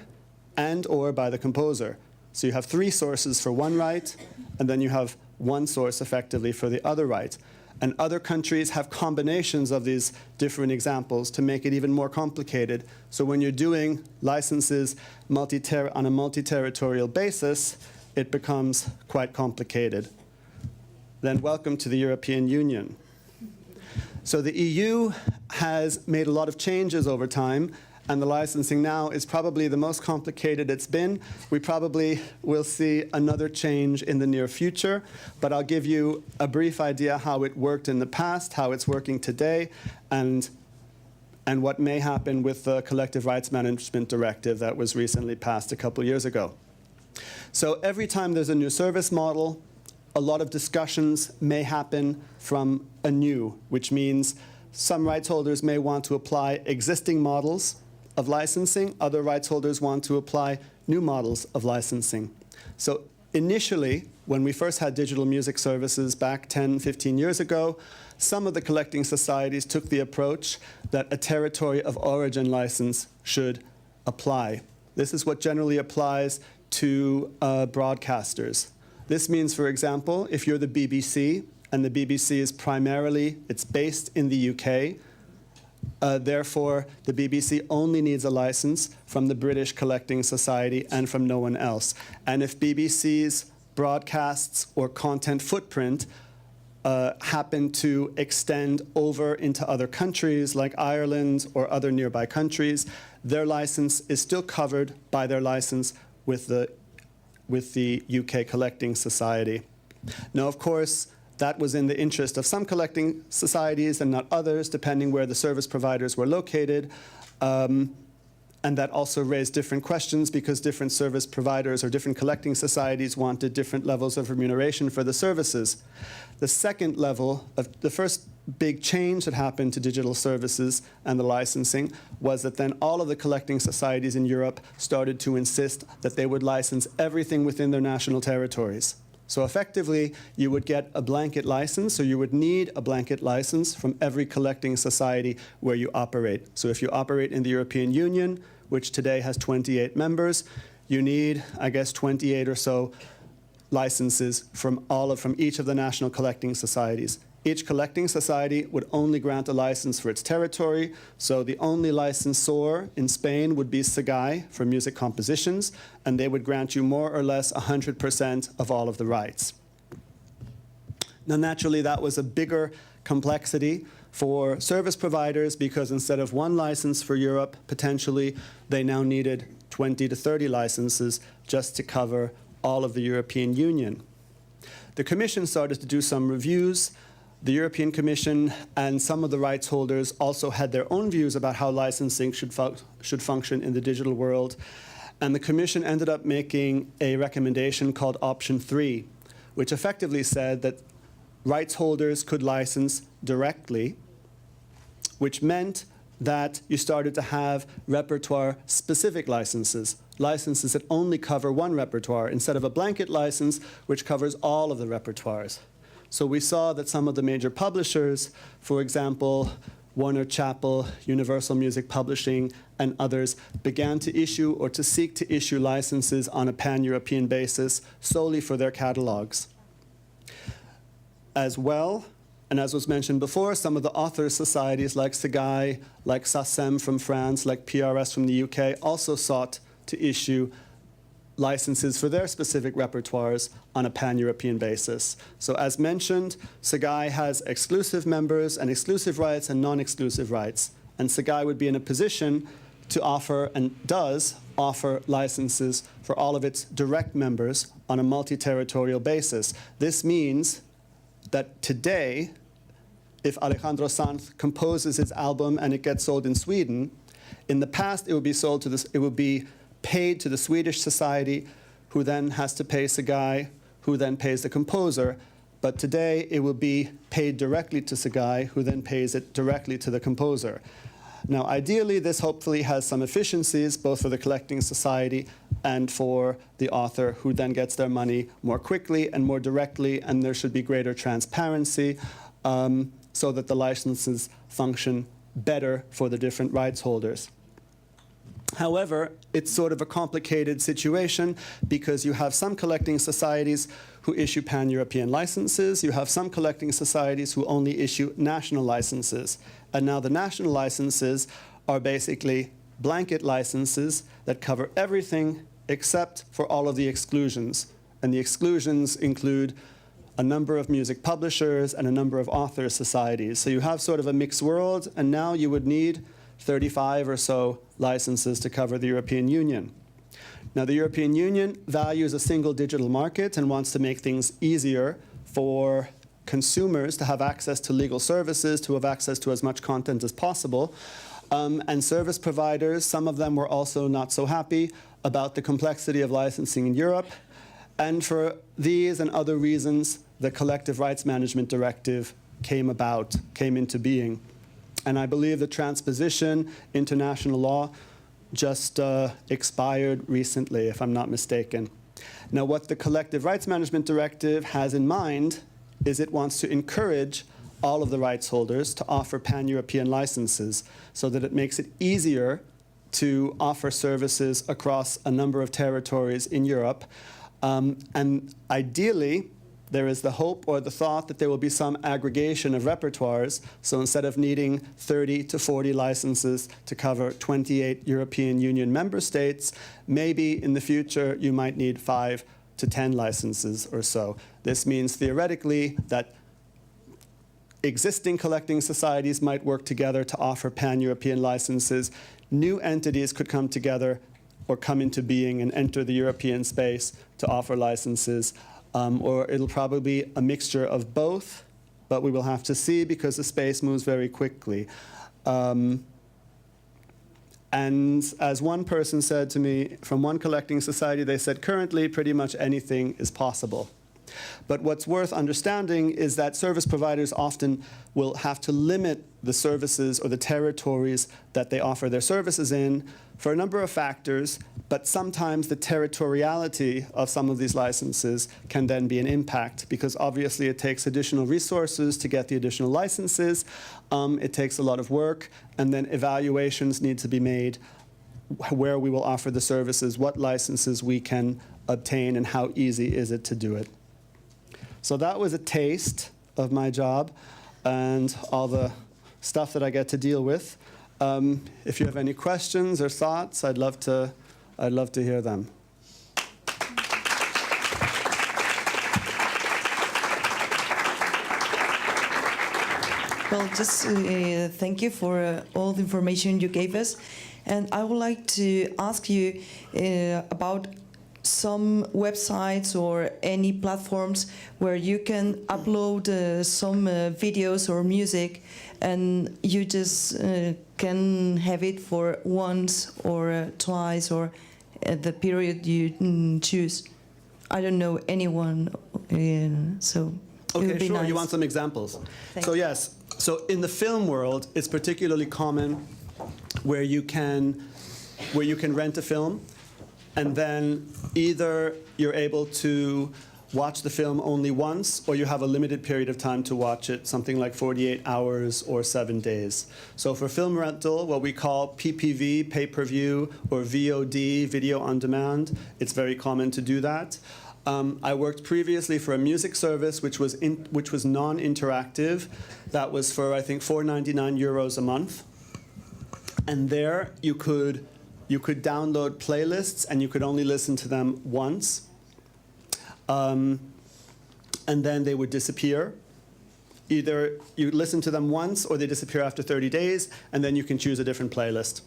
and or by the composer. So you have three sources for one right, and then you have one source effectively for the other right. And other countries have combinations of these different examples to make it even more complicated. So when you're doing licenses on a multi-territorial basis, it becomes quite complicated. Then welcome to the European Union. So the EU has made a lot of changes over time, and the licensing now is probably the most complicated it's been. We probably will see another change in the near future, but I'll give you a brief idea how it worked in the past, how it's working today, and and what may happen with the Collective Rights Management Directive that was recently passed a couple years ago. So every time there's a new service model, a lot of discussions may happen from anew, which means some rights holders may want to apply existing models of licensing, other rights holders want to apply new models of licensing. So initially, when we first had digital music services back 10, 15 years ago, some of the collecting societies took the approach that a territory of origin license should apply. This is what generally applies to broadcasters. This means, for example, if you're the BBC, and the BBC is primarily, it's based in the UK, therefore, the BBC only needs a license from the British Collecting Society and from no one else. And if BBC's broadcasts or content footprint happen to extend over into other countries like Ireland or other nearby countries, their license is still covered by their license with the UK Collecting Society. Now, of course, that was in the interest of some collecting societies and not others, depending where the service providers were located. And that also raised different questions because different service providers or different collecting societies wanted different levels of remuneration for the services. The second level of the first big change that happened to digital services and the licensing was that then all of the collecting societies in Europe started to insist that they would license everything within their national territories. So effectively, you would get a blanket license, so you would need a blanket license from every collecting society where you operate. So if you operate in the European Union, which today has 28 members, you need, I guess, 28 or so licenses from each of the national collecting societies. Each collecting society would only grant a license for its territory, so the only licensor in Spain would be SEGAI for music compositions, and they would grant you more or less 100% of all of the rights. Now, naturally, that was a bigger complexity for service providers because instead of one license for Europe, potentially, they now needed 20 to 30 licenses just to cover all of the European Union. The Commission started to do some reviews. The European Commission and some of the rights holders also had their own views about how licensing should function in the digital world. And the Commission ended up making a recommendation called Option 3, which effectively said that rights holders could license directly, which meant that you started to have repertoire-specific licenses, licenses that only cover one repertoire, instead of a blanket license which covers all of the repertoires. So we saw that some of the major publishers, for example, Warner Chappell, Universal Music Publishing, and others, began to issue or to seek to issue licenses on a pan-European basis solely for their catalogs. As well, and as was mentioned before, some of the author societies like SEGAI, like SACEM from France, like PRS from the UK, also sought to issue licenses for their specific repertoires on a pan-European basis. So as mentioned, SEGAI has exclusive members and exclusive rights and non-exclusive rights. And SEGAI would be in a position to offer, and does offer, licenses for all of its direct members on a multi-territorial basis. This means that today, if Alejandro Sanz composes his album and it gets sold in Sweden, in the past it would be sold to this, it would be paid to the Swedish society, who then has to pay SEGAI, who then pays the composer. But today, it will be paid directly to SEGAI, who then pays it directly to the composer. Now, ideally, this hopefully has some efficiencies, both for the collecting society and for the author, who then gets their money more quickly and more directly, and there should be greater transparency so that the licenses function better for the different rights holders. However, it's sort of a complicated situation because you have some collecting societies who issue pan-European licenses. You have some collecting societies who only issue national licenses. And now the national licenses are basically blanket licenses that cover everything except for all of the exclusions. And the exclusions include a number of music publishers and a number of author societies. So you have sort of a mixed world, and now you would need 35 or so licenses to cover the European Union. Now, the European Union values a single digital market and wants to make things easier for consumers to have access to legal services, to have access to as much content as possible. And service providers, some of them were also not so happy about the complexity of licensing in Europe. And for these and other reasons, the Collective Rights Management Directive came into being. And I believe the transposition into national law just expired recently, if I'm not mistaken. Now, what the Collective Rights Management Directive has in mind is it wants to encourage all of the rights holders to offer pan-European licenses so that it makes it easier to offer services across a number of territories in Europe. And ideally, there is the hope or the thought that there will be some aggregation of repertoires. So instead of needing 30 to 40 licenses to cover 28 European Union member states, maybe in the future you might need 5 to 10 licenses or so. This means theoretically that existing collecting societies might work together to offer pan-European licenses. New entities could come together or come into being and enter the European space to offer licenses. Or it'll probably be a mixture of both, but we will have to see because the space moves very quickly. And as one person said to me from one collecting society, they said, currently pretty much anything is possible. But what's worth understanding is that service providers often will have to limit the services or the territories that they offer their services in for a number of factors, but sometimes the territoriality of some of these licenses can then be an impact because obviously it takes additional resources to get the additional licenses. It takes a lot of work, and then evaluations need to be made where we will offer the services, what licenses we can obtain, and how easy is it to do it. So that was a taste of my job and all the stuff that I get to deal with. If you have any questions or thoughts, I'd love to hear them. Well, just thank you for all the information you gave us. And I would like to ask you about some websites or any platforms where you can upload some videos or music and you just can have it for once or twice or at the period you choose. I don't know anyone, so okay, it would be sure. nice. You want some examples? Thanks. So yes. So in the film world, it's particularly common where you can rent a film, and then either you're able to watch the film only once, or you have a limited period of time to watch it, something like 48 hours or 7 days. So for film rental, what we call PPV, pay-per-view, or VOD, video on demand, it's very common to do that. I worked previously for a music service which was non-interactive. That was for, I think, €4.99 a month. And there you could download playlists and you could only listen to them once. And then they would disappear. Either you listen to them once or they disappear after 30 days, and then you can choose a different playlist.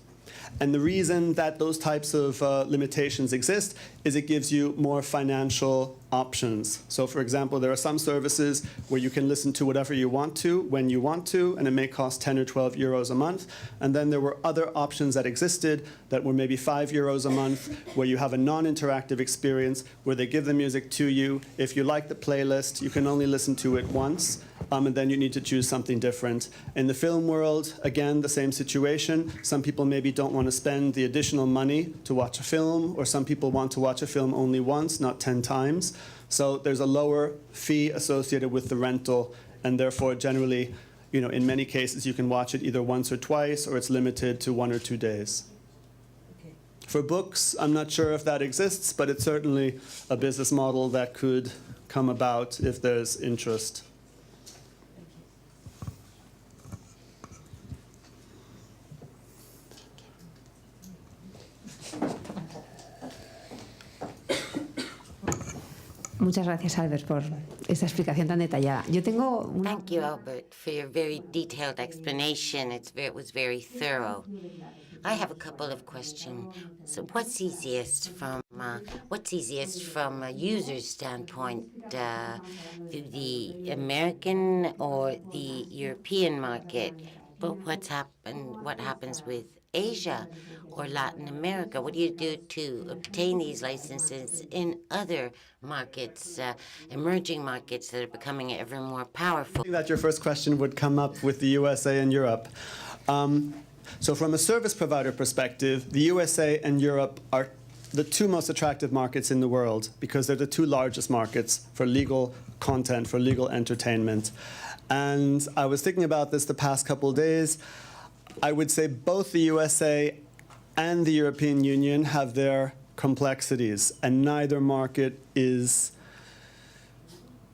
And the reason that those types of limitations exist is it gives you more financial options. So for example, there are some services where you can listen to whatever you want to, when you want to, and it may cost 10 or 12 euros a month. And then there were other options that existed that were maybe 5 euros a month, where you have a non-interactive experience, where they give the music to you. If you like the playlist, you can only listen to it once. And then you need to choose something different. In the film world, again, the same situation. Some people maybe don't want to spend the additional money to watch a film, or some people want to watch a film only once, not 10 times. So there's a lower fee associated with the rental, and therefore generally, in many cases, you can watch it either once or twice, or it's limited to 1 or 2 days. Okay. For books, I'm not sure if that exists, but it's certainly a business model that could come about if there's interest. Muchas gracias, Albert, por esta explicación tan detallada. Yo tengo una... Thank you, Albert, for your very detailed explanation. It was very thorough. I have a couple of questions. So what's easiest from a user's standpoint, the American or the European market? But what happens with Asia or Latin America? What do you do to obtain these licenses in other markets, emerging markets that are becoming ever more powerful? I think that your first question would come up with the USA and Europe. So from a service provider perspective, the USA and Europe are the two most attractive markets in the world because they're the two largest markets for legal content, for legal entertainment. And I was thinking about this the past couple of days. I would say both the USA and the European Union have their complexities, and neither market is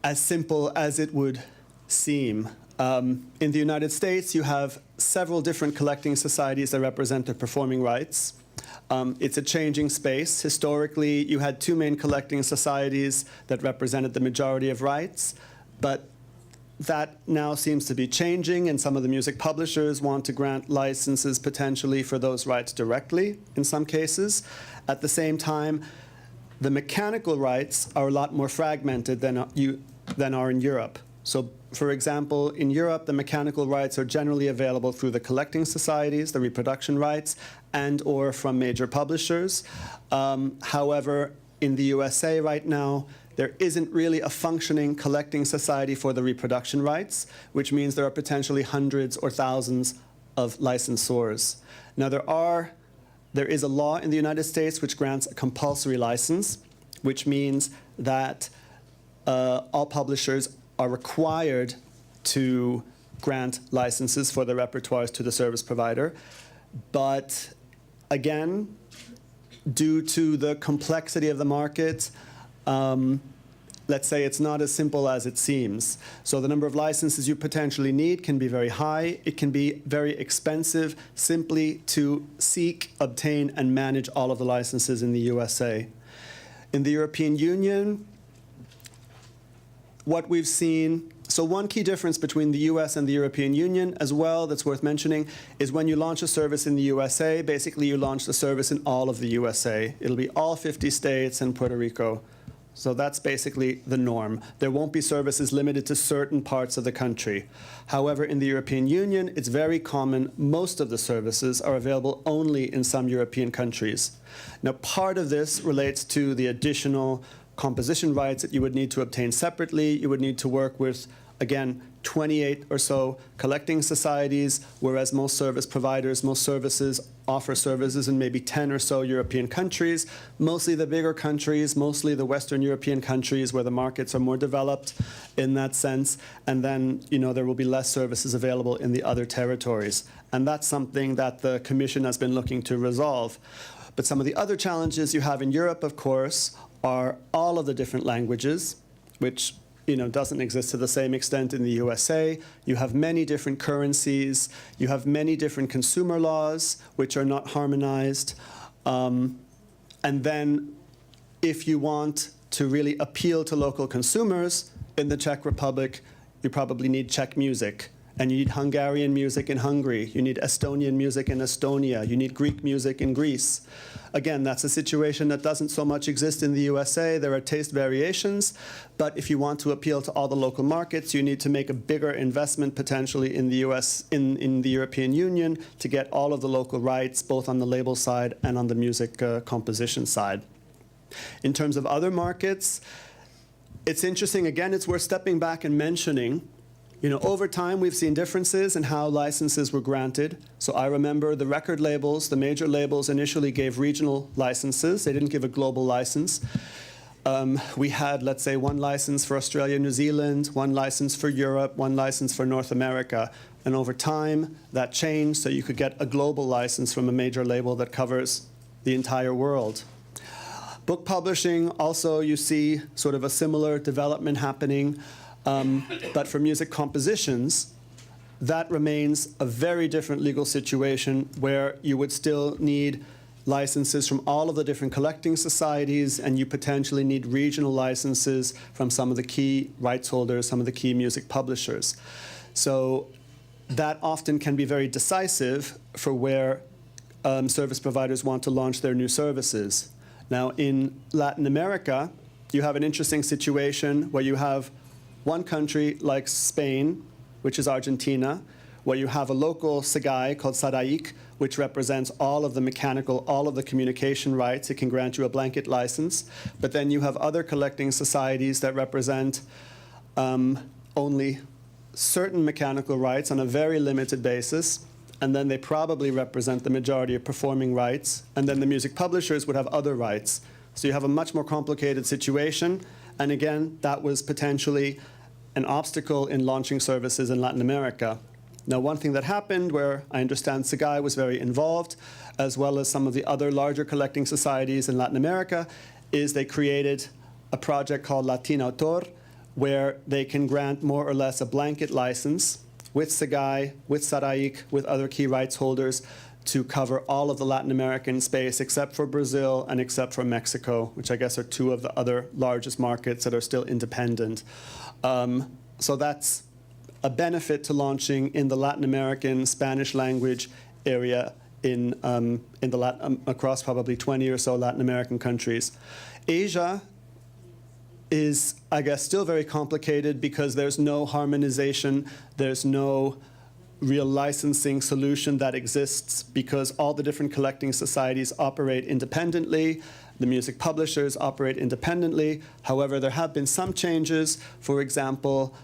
as simple as it would seem. In the United States, you have several different collecting societies that represent the performing rights. It's a changing space. Historically, you had two main collecting societies that represented the majority of rights, but that now seems to be changing, and some of the music publishers want to grant licenses potentially for those rights directly in some cases. At the same time, the mechanical rights are a lot more fragmented than are in Europe. So, for example, in Europe, the mechanical rights are generally available through the collecting societies, the reproduction rights, and or from major publishers. However, in the USA right now, there isn't really a functioning collecting society for the reproduction rights, which means there are potentially hundreds or thousands of licensors. Now, there is a law in the United States which grants a compulsory license, which means that all publishers are required to grant licenses for their repertoires to the service provider. But again, due to the complexity of the market, let's say it's not as simple as it seems. So the number of licenses you potentially need can be very high. It can be very expensive simply to seek, obtain, and manage all of the licenses in the USA. In the European Union, what we've seen, so one key difference between the US and the European Union as well that's worth mentioning is when you launch a service in the USA, basically you launch the service in all of the USA. It'll be all 50 states and Puerto Rico. So that's basically the norm. There won't be services limited to certain parts of the country. However, in the European Union, it's very common. Most of the services are available only in some European countries. Now, part of this relates to the additional composition rights that you would need to obtain separately. You would need to work with, again, 28 or so collecting societies, whereas most service providers, most services offer services in maybe 10 or so European countries, mostly the bigger countries, mostly the Western European countries where the markets are more developed in that sense. And then, there will be less services available in the other territories. And that's something that the Commission has been looking to resolve. But some of the other challenges you have in Europe, of course, are all of the different languages, which doesn't exist to the same extent in the USA. You have many different currencies. You have many different consumer laws, which are not harmonized. And then if you want to really appeal to local consumers in the Czech Republic, you probably need Czech music. And you need Hungarian music in Hungary. You need Estonian music in Estonia. You need Greek music in Greece. Again, that's a situation that doesn't so much exist in the USA. There are taste variations. But if you want to appeal to all the local markets, you need to make a bigger investment potentially in the US, in the European Union, to get all of the local rights, both on the label side and on the music composition side. In terms of other markets, it's interesting. Again, it's worth stepping back and mentioning over time, we've seen differences in how licenses were granted. So I remember the record labels, the major labels initially gave regional licenses. They didn't give a global license. We had, let's say, one license for Australia, New Zealand, one license for Europe, one license for North America. And over time, that changed so you could get a global license from a major label that covers the entire world. Book publishing, also, you see sort of a similar development happening. But for music compositions, that remains a very different legal situation where you would still need licenses from all of the different collecting societies, and you potentially need regional licenses from some of the key rights holders, some of the key music publishers. So that often can be very decisive for where service providers want to launch their new services. Now, in Latin America, you have an interesting situation where you have one country like Spain, which is Argentina, where you have a local Segai called Sadaik, which represents all of the mechanical, all of the communication rights. It can grant you a blanket license. But then you have other collecting societies that represent only certain mechanical rights on a very limited basis, and then they probably represent the majority of performing rights, and then the music publishers would have other rights. So you have a much more complicated situation, and again, that was potentially an obstacle in launching services in Latin America. Now, one thing that happened, where I understand Segai was very involved, as well as some of the other larger collecting societies in Latin America, is they created a project called Autor, where they can grant more or less a blanket license with Segai, with Sadaik, with other key rights holders to cover all of the Latin American space except for Brazil and except for Mexico, which I guess are two of the other largest markets that are still independent. So that's a benefit to launching in the Latin American Spanish language area across probably 20 or so Latin American countries. Asia is, I guess, still very complicated because there's no harmonization, there's no real licensing solution that exists because all the different collecting societies operate independently, the music publishers operate independently. However, there have been some changes. For example,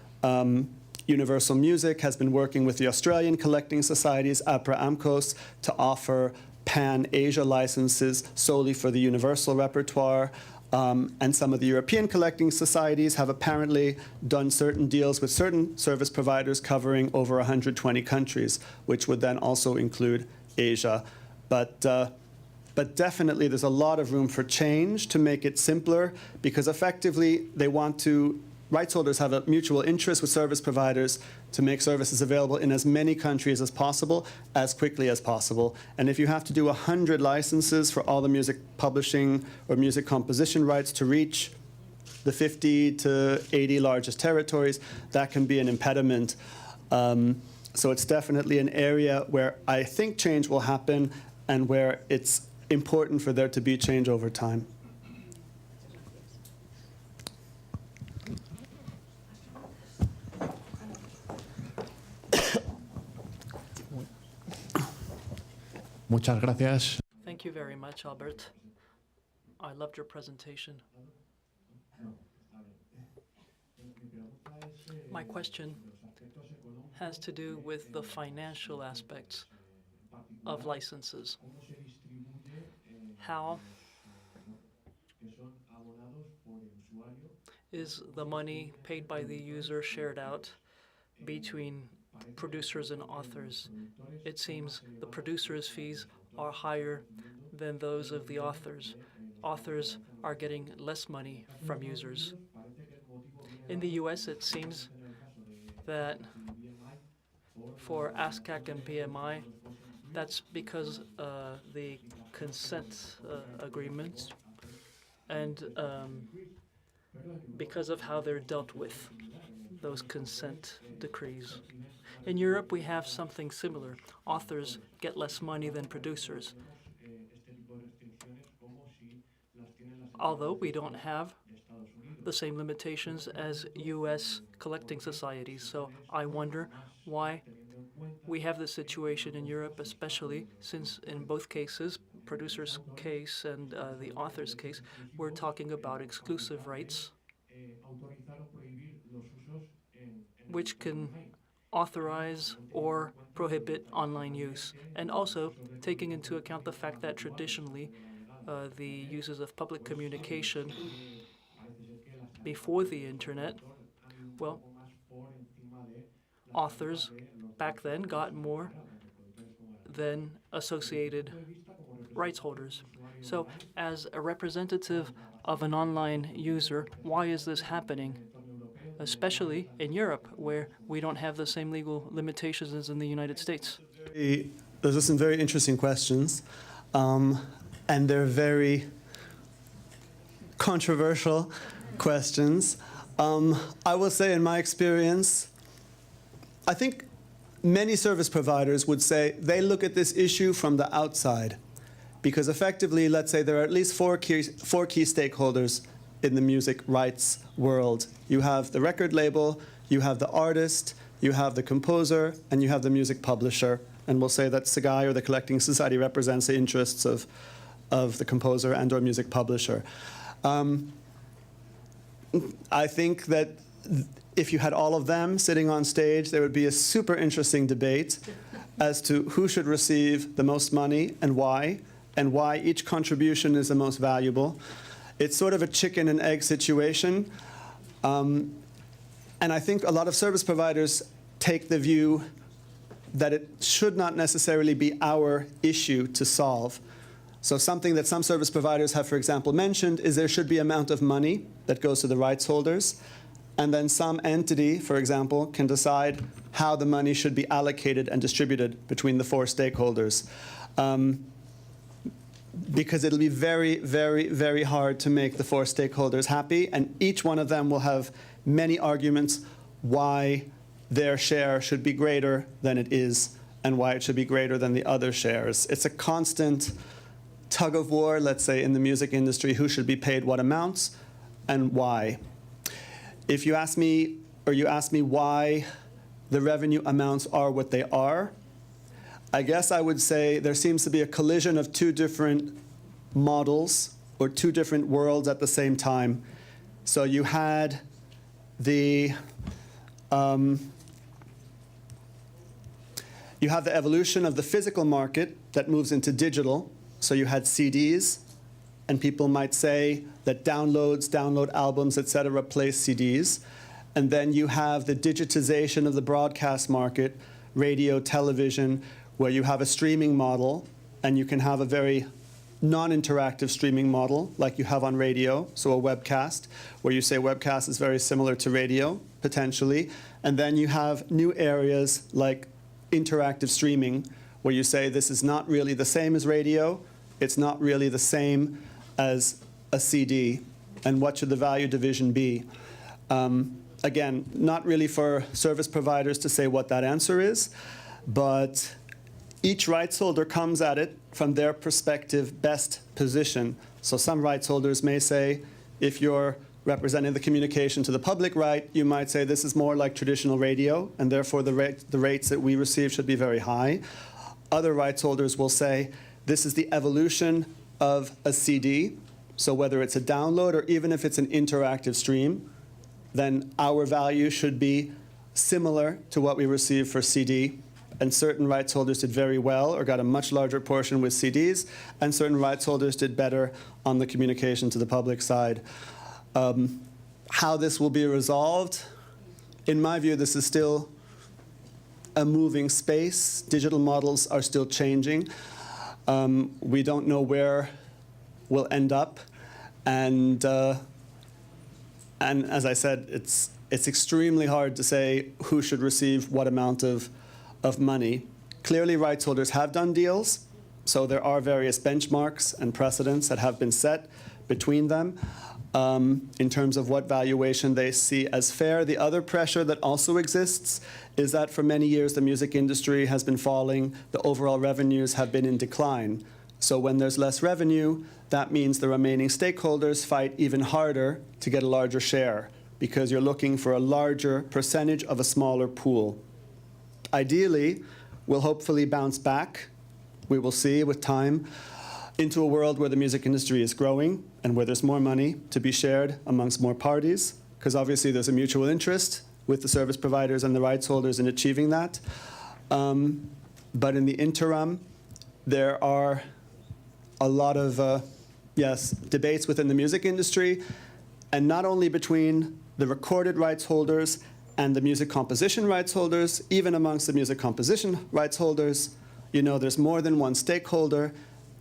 Universal Music has been working with the Australian collecting societies, APRA-AMCOS, to offer pan-Asia licenses solely for the universal repertoire. And some of the European collecting societies have apparently done certain deals with certain service providers covering over 120 countries, which would then also include Asia. But definitely there's a lot of room for change to make it simpler, because effectively they want to, rights holders have a mutual interest with service providers to make services available in as many countries as possible, as quickly as possible. And if you have to do 100 licenses for all the music publishing or music composition rights to reach the 50 to 80 largest territories, that can be an impediment. So it's definitely an area where I think change will happen and where it's important for there to be change over time. Muchas gracias. Thank you very much, Albert. I loved your presentation. My question has to do with the financial aspects of licenses. How is the money paid by the user shared out between producers and authors? It seems the producers' fees are higher than those of the authors. Authors are getting less money from users. In the US, it seems that for ASCAC and BMI, that's because the consent agreements and because of how they're dealt with, those consent decrees. In Europe, we have something similar. Authors get less money than producers. Although we don't have the same limitations as US collecting societies. So I wonder why we have this situation in Europe, especially since in both cases, producer's case and the author's case, we're talking about exclusive rights, which can authorize or prohibit online use, and also taking into account the fact that traditionally the uses of public communication before the internet, well, authors back then got more than associated rights holders. So as a representative of an online user, why is this happening? Especially in Europe, where we don't have the same legal limitations as in the United States. Those are some very interesting questions, and they're very controversial questions. I will say, in my experience, I think many service providers would say they look at this issue from the outside, because effectively, let's say there are at least four key stakeholders in the music rights world. You have the record label, you have the artist, you have the composer, and you have the music publisher. And we'll say that SIGAI, or the Collecting Society, represents the interests of the composer and or music publisher. I think that if you had all of them sitting on stage, there would be a super interesting debate as to who should receive the most money and why each contribution is the most valuable. It's sort of a chicken and egg situation. And I think a lot of service providers take the view that it should not necessarily be our issue to solve. So something that some service providers have, for example, mentioned is there should be an amount of money that goes to the rights holders, and then some entity, for example, can decide how the money should be allocated and distributed between the 4 stakeholders. Because it'll be very, very, very hard to make the 4 stakeholders happy, and each one of them will have many arguments why their share should be greater than it is and why it should be greater than the other shares. It's a constant tug of war, let's say, in the music industry, who should be paid what amounts and why. If you ask me, or you ask me why the revenue amounts are what they are, I guess I would say there seems to be a collision of 2 different models or 2 different worlds at the same time. So you had the evolution of the physical market that moves into digital. So you had CDs, and people might say that download albums, etc., replace CDs. And then you have the digitization of the broadcast market, radio, television, where you have a streaming model, and you can have a very non-interactive streaming model like you have on radio, so a webcast, where you say webcast is very similar to radio, potentially. And then you have new areas like interactive streaming, where you say this is not really the same as radio, it's not really the same as a CD, and what should the value division be? Again, not really for service providers to say what that answer is, but each rights holder comes at it from their perspective best position. So some rights holders may say, if you're representing the communication to the public right, you might say this is more like traditional radio, and therefore the rates that we receive should be very high. Other rights holders will say, this is the evolution of a CD, so whether it's a download or even if it's an interactive stream, then our value should be similar to what we receive for CD. And certain rights holders did very well or got a much larger portion with CDs, and certain rights holders did better on the communication to the public side. How this will be resolved, in my view, this is still a moving space. Digital models are still changing. We don't know where we'll end up, and as I said, it's extremely hard to say who should receive what amount of money. Clearly, rights holders have done deals, so there are various benchmarks and precedents that have been set between them in terms of what valuation they see as fair. The other pressure that also exists is that for many years the music industry has been falling, the overall revenues have been in decline. So when there's less revenue, that means the remaining stakeholders fight even harder to get a larger share, because you're looking for a larger percentage of a smaller pool. Ideally, we'll hopefully bounce back, we will see with time, into a world where the music industry is growing and where there's more money to be shared amongst more parties, because obviously there's a mutual interest with the service providers and the rights holders in achieving that. But in the interim, there are a lot of debates within the music industry, and not only between the recorded rights holders and the music composition rights holders, even amongst the music composition rights holders, you know, there's more than one stakeholder,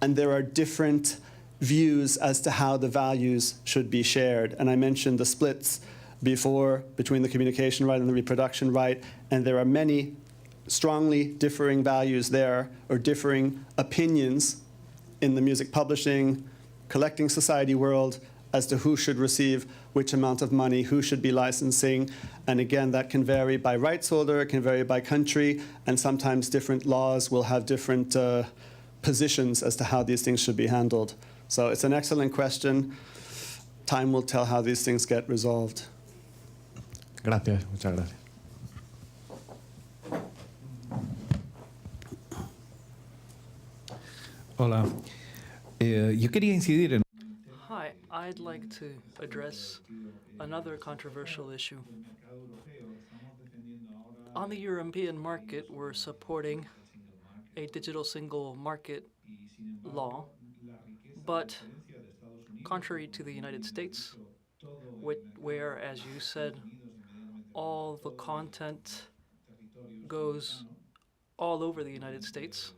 and there are different views as to how the values should be shared. And I mentioned the splits before between the communication right and the reproduction right, and there are many strongly differing values there, or differing opinions in the music publishing, collecting society world as to who should receive which amount of money, who should be licensing. And again, that can vary by rights holder, it can vary by country, and sometimes different laws will have different positions as to how these things should be handled. So it's an excellent question. Time will tell how these things get resolved. Gracias, muchas gracias. Hola. Yo quería incidir en Hi, I'd like to address another controversial issue. On the European market, we're supporting a digital single market law, but contrary to the United States, where, as you said, all the content goes all over the United States.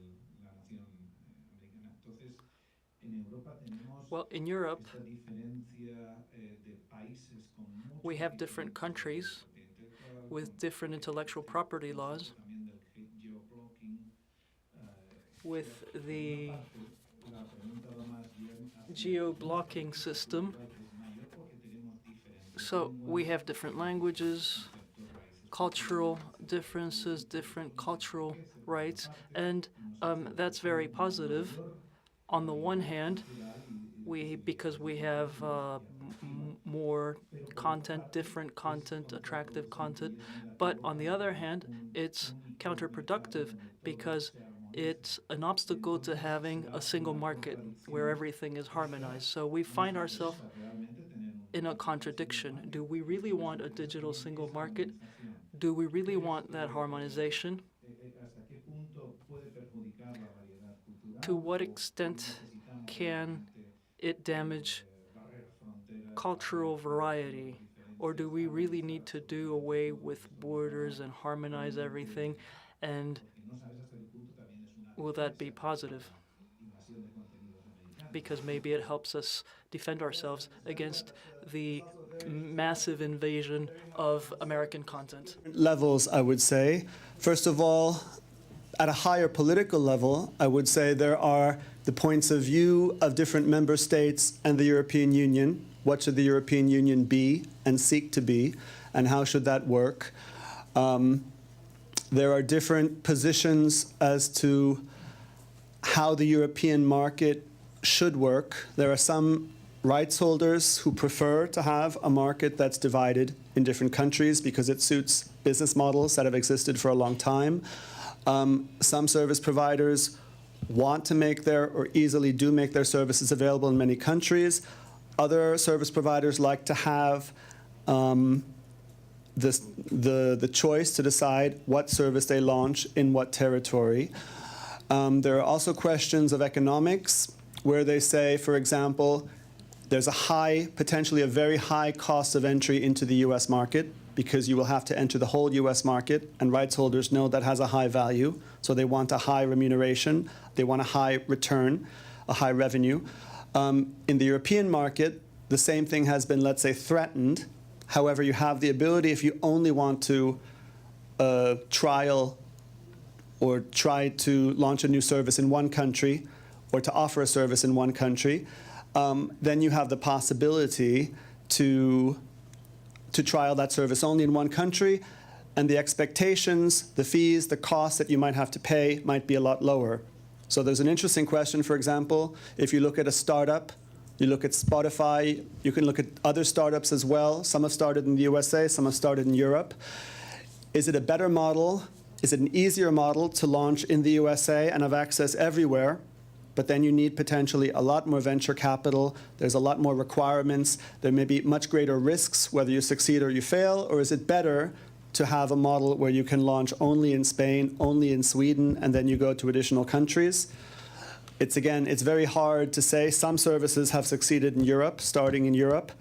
Well, in Europe, we have different countries with different intellectual property laws, with the geo-blocking system. So we have different languages, cultural differences, different cultural rights, and that's very positive. On the one hand, because we have more content, different content, attractive content, but on the other hand, it's counterproductive because it's an obstacle to having a single market where everything is harmonized. So we find ourselves in a contradiction. Do we really want a digital single market? Do we really want that harmonization? To what extent can it damage cultural variety? Or do we really need to do away with borders and harmonize everything? And will that be positive? Because maybe it helps us defend ourselves against the massive invasion of American content. Levels, I would say. First of all, at a higher political level, I would say there are the points of view of different member states and the European Union. What should the European Union be and seek to be, and how should that work? There are different positions as to how the European market should work. There are some rights holders who prefer to have a market that's divided in different countries because it suits business models that have existed for a long time. Some service providers want to make or easily do make their services available in many countries. Other service providers like to have the choice to decide what service they launch in what territory. There are also questions of economics where they say, for example, there's potentially a very high cost of entry into the US market because you will have to enter the whole US market, and rights holders know that has a high value, so they want a high remuneration, they want a high return, a high revenue. In the European market, the same thing has been, let's say, threatened. However, you have the ability, if you only want to trial or try to launch a new service in one country or to offer a service in one country, then you have the possibility to trial that service only in one country, and the expectations, the fees, the costs that you might have to pay might be a lot lower. So there's an interesting question, for example, if you look at a startup, you look at Spotify, you can look at other startups as well. Some have started in the USA, some have started in Europe. Is it a better model? Is it an easier model to launch in the USA and have access everywhere? But then you need potentially a lot more venture capital. There's a lot more requirements. There may be much greater risks whether you succeed or you fail. Or is it better to have a model where you can launch only in Spain, only in Sweden, and then you go to additional countries? It's very hard to say. Some services have succeeded in Europe, starting in Europe.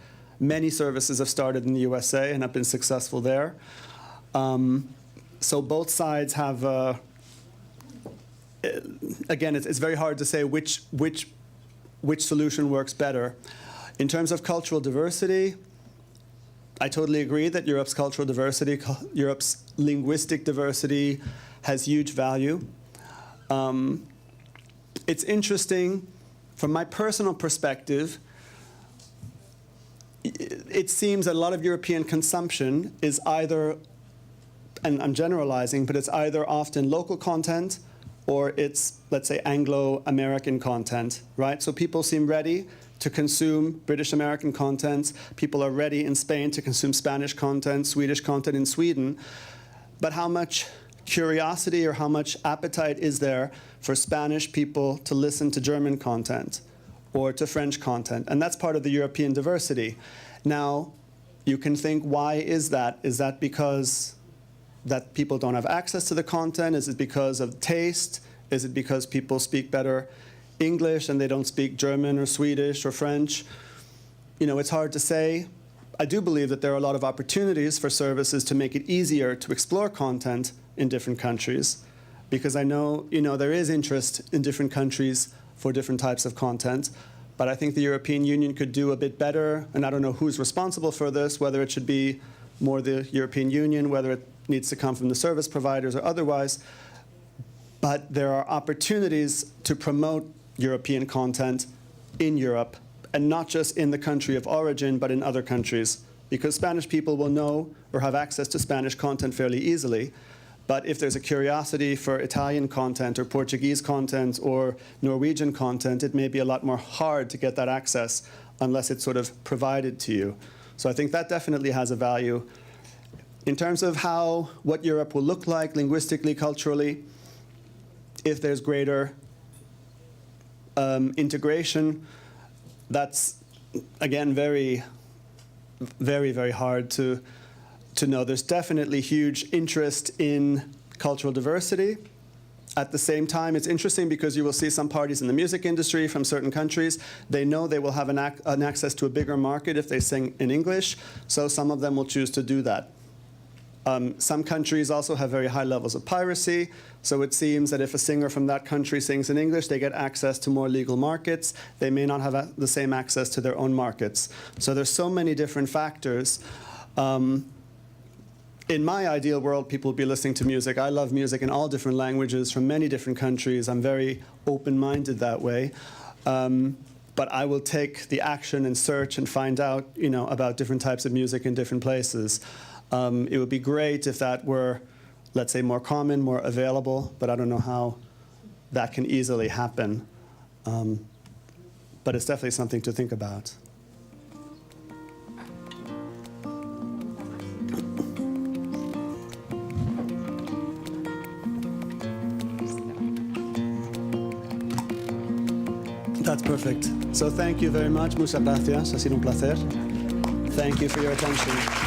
Many services have started in the USA and have been successful there. So both sides have. Again, it's very hard to say which solution works better. In terms of cultural diversity, I totally agree that Europe's cultural diversity, Europe's linguistic diversity has huge value. It's interesting, from my personal perspective, it seems that a lot of European consumption is either, and I'm generalizing, but it's either often local content or it's, let's say, Anglo-American content, right? So people seem ready to consume British-American content. People are ready in Spain to consume Spanish content, Swedish content in Sweden. But how much curiosity or how much appetite is there for Spanish people to listen to German content or to French content? And that's part of the European diversity. Now, you can think, why is that? Is that because that people don't have access to the content? Is it because of taste? Is it because people speak better English and they don't speak German or Swedish or French? You know, it's hard to say. I do believe that there are a lot of opportunities for services to make it easier to explore content in different countries, because I know, you know, there is interest in different countries for different types of content. But I think the European Union could do a bit better, and I don't know who's responsible for this, whether it should be more the European Union, whether it needs to come from the service providers or otherwise. But there are opportunities to promote European content in Europe, and not just in the country of origin, but in other countries, because Spanish people will know or have access to Spanish content fairly easily. But if there's a curiosity for Italian content or Portuguese content or Norwegian content, it may be a lot more hard to get that access unless it's sort of provided to you. So I think that definitely has a value. In terms of what Europe will look like linguistically, culturally, if there's greater integration, that's, again, very, very, very hard to know. There's definitely huge interest in cultural diversity. At the same time, it's interesting because you will see some parties in the music industry from certain countries. They know they will have an access to a bigger market if they sing in English, so some of them will choose to do that. Some countries also have very high levels of piracy, so it seems that if a singer from that country sings in English, they get access to more legal markets. They may not have the same access to their own markets. So there's so many different factors. In my ideal world, people will be listening to music. I love music in all different languages from many different countries. I'm very open-minded that way. But I will take the action and search and find out, you know, about different types of music in different places. It would be great if that were, let's say, more common, more available, but I don't know how that can easily happen. But it's definitely something to think about. That's perfect. So thank you very much. Muchas gracias. Ha sido un placer. Thank you for your attention.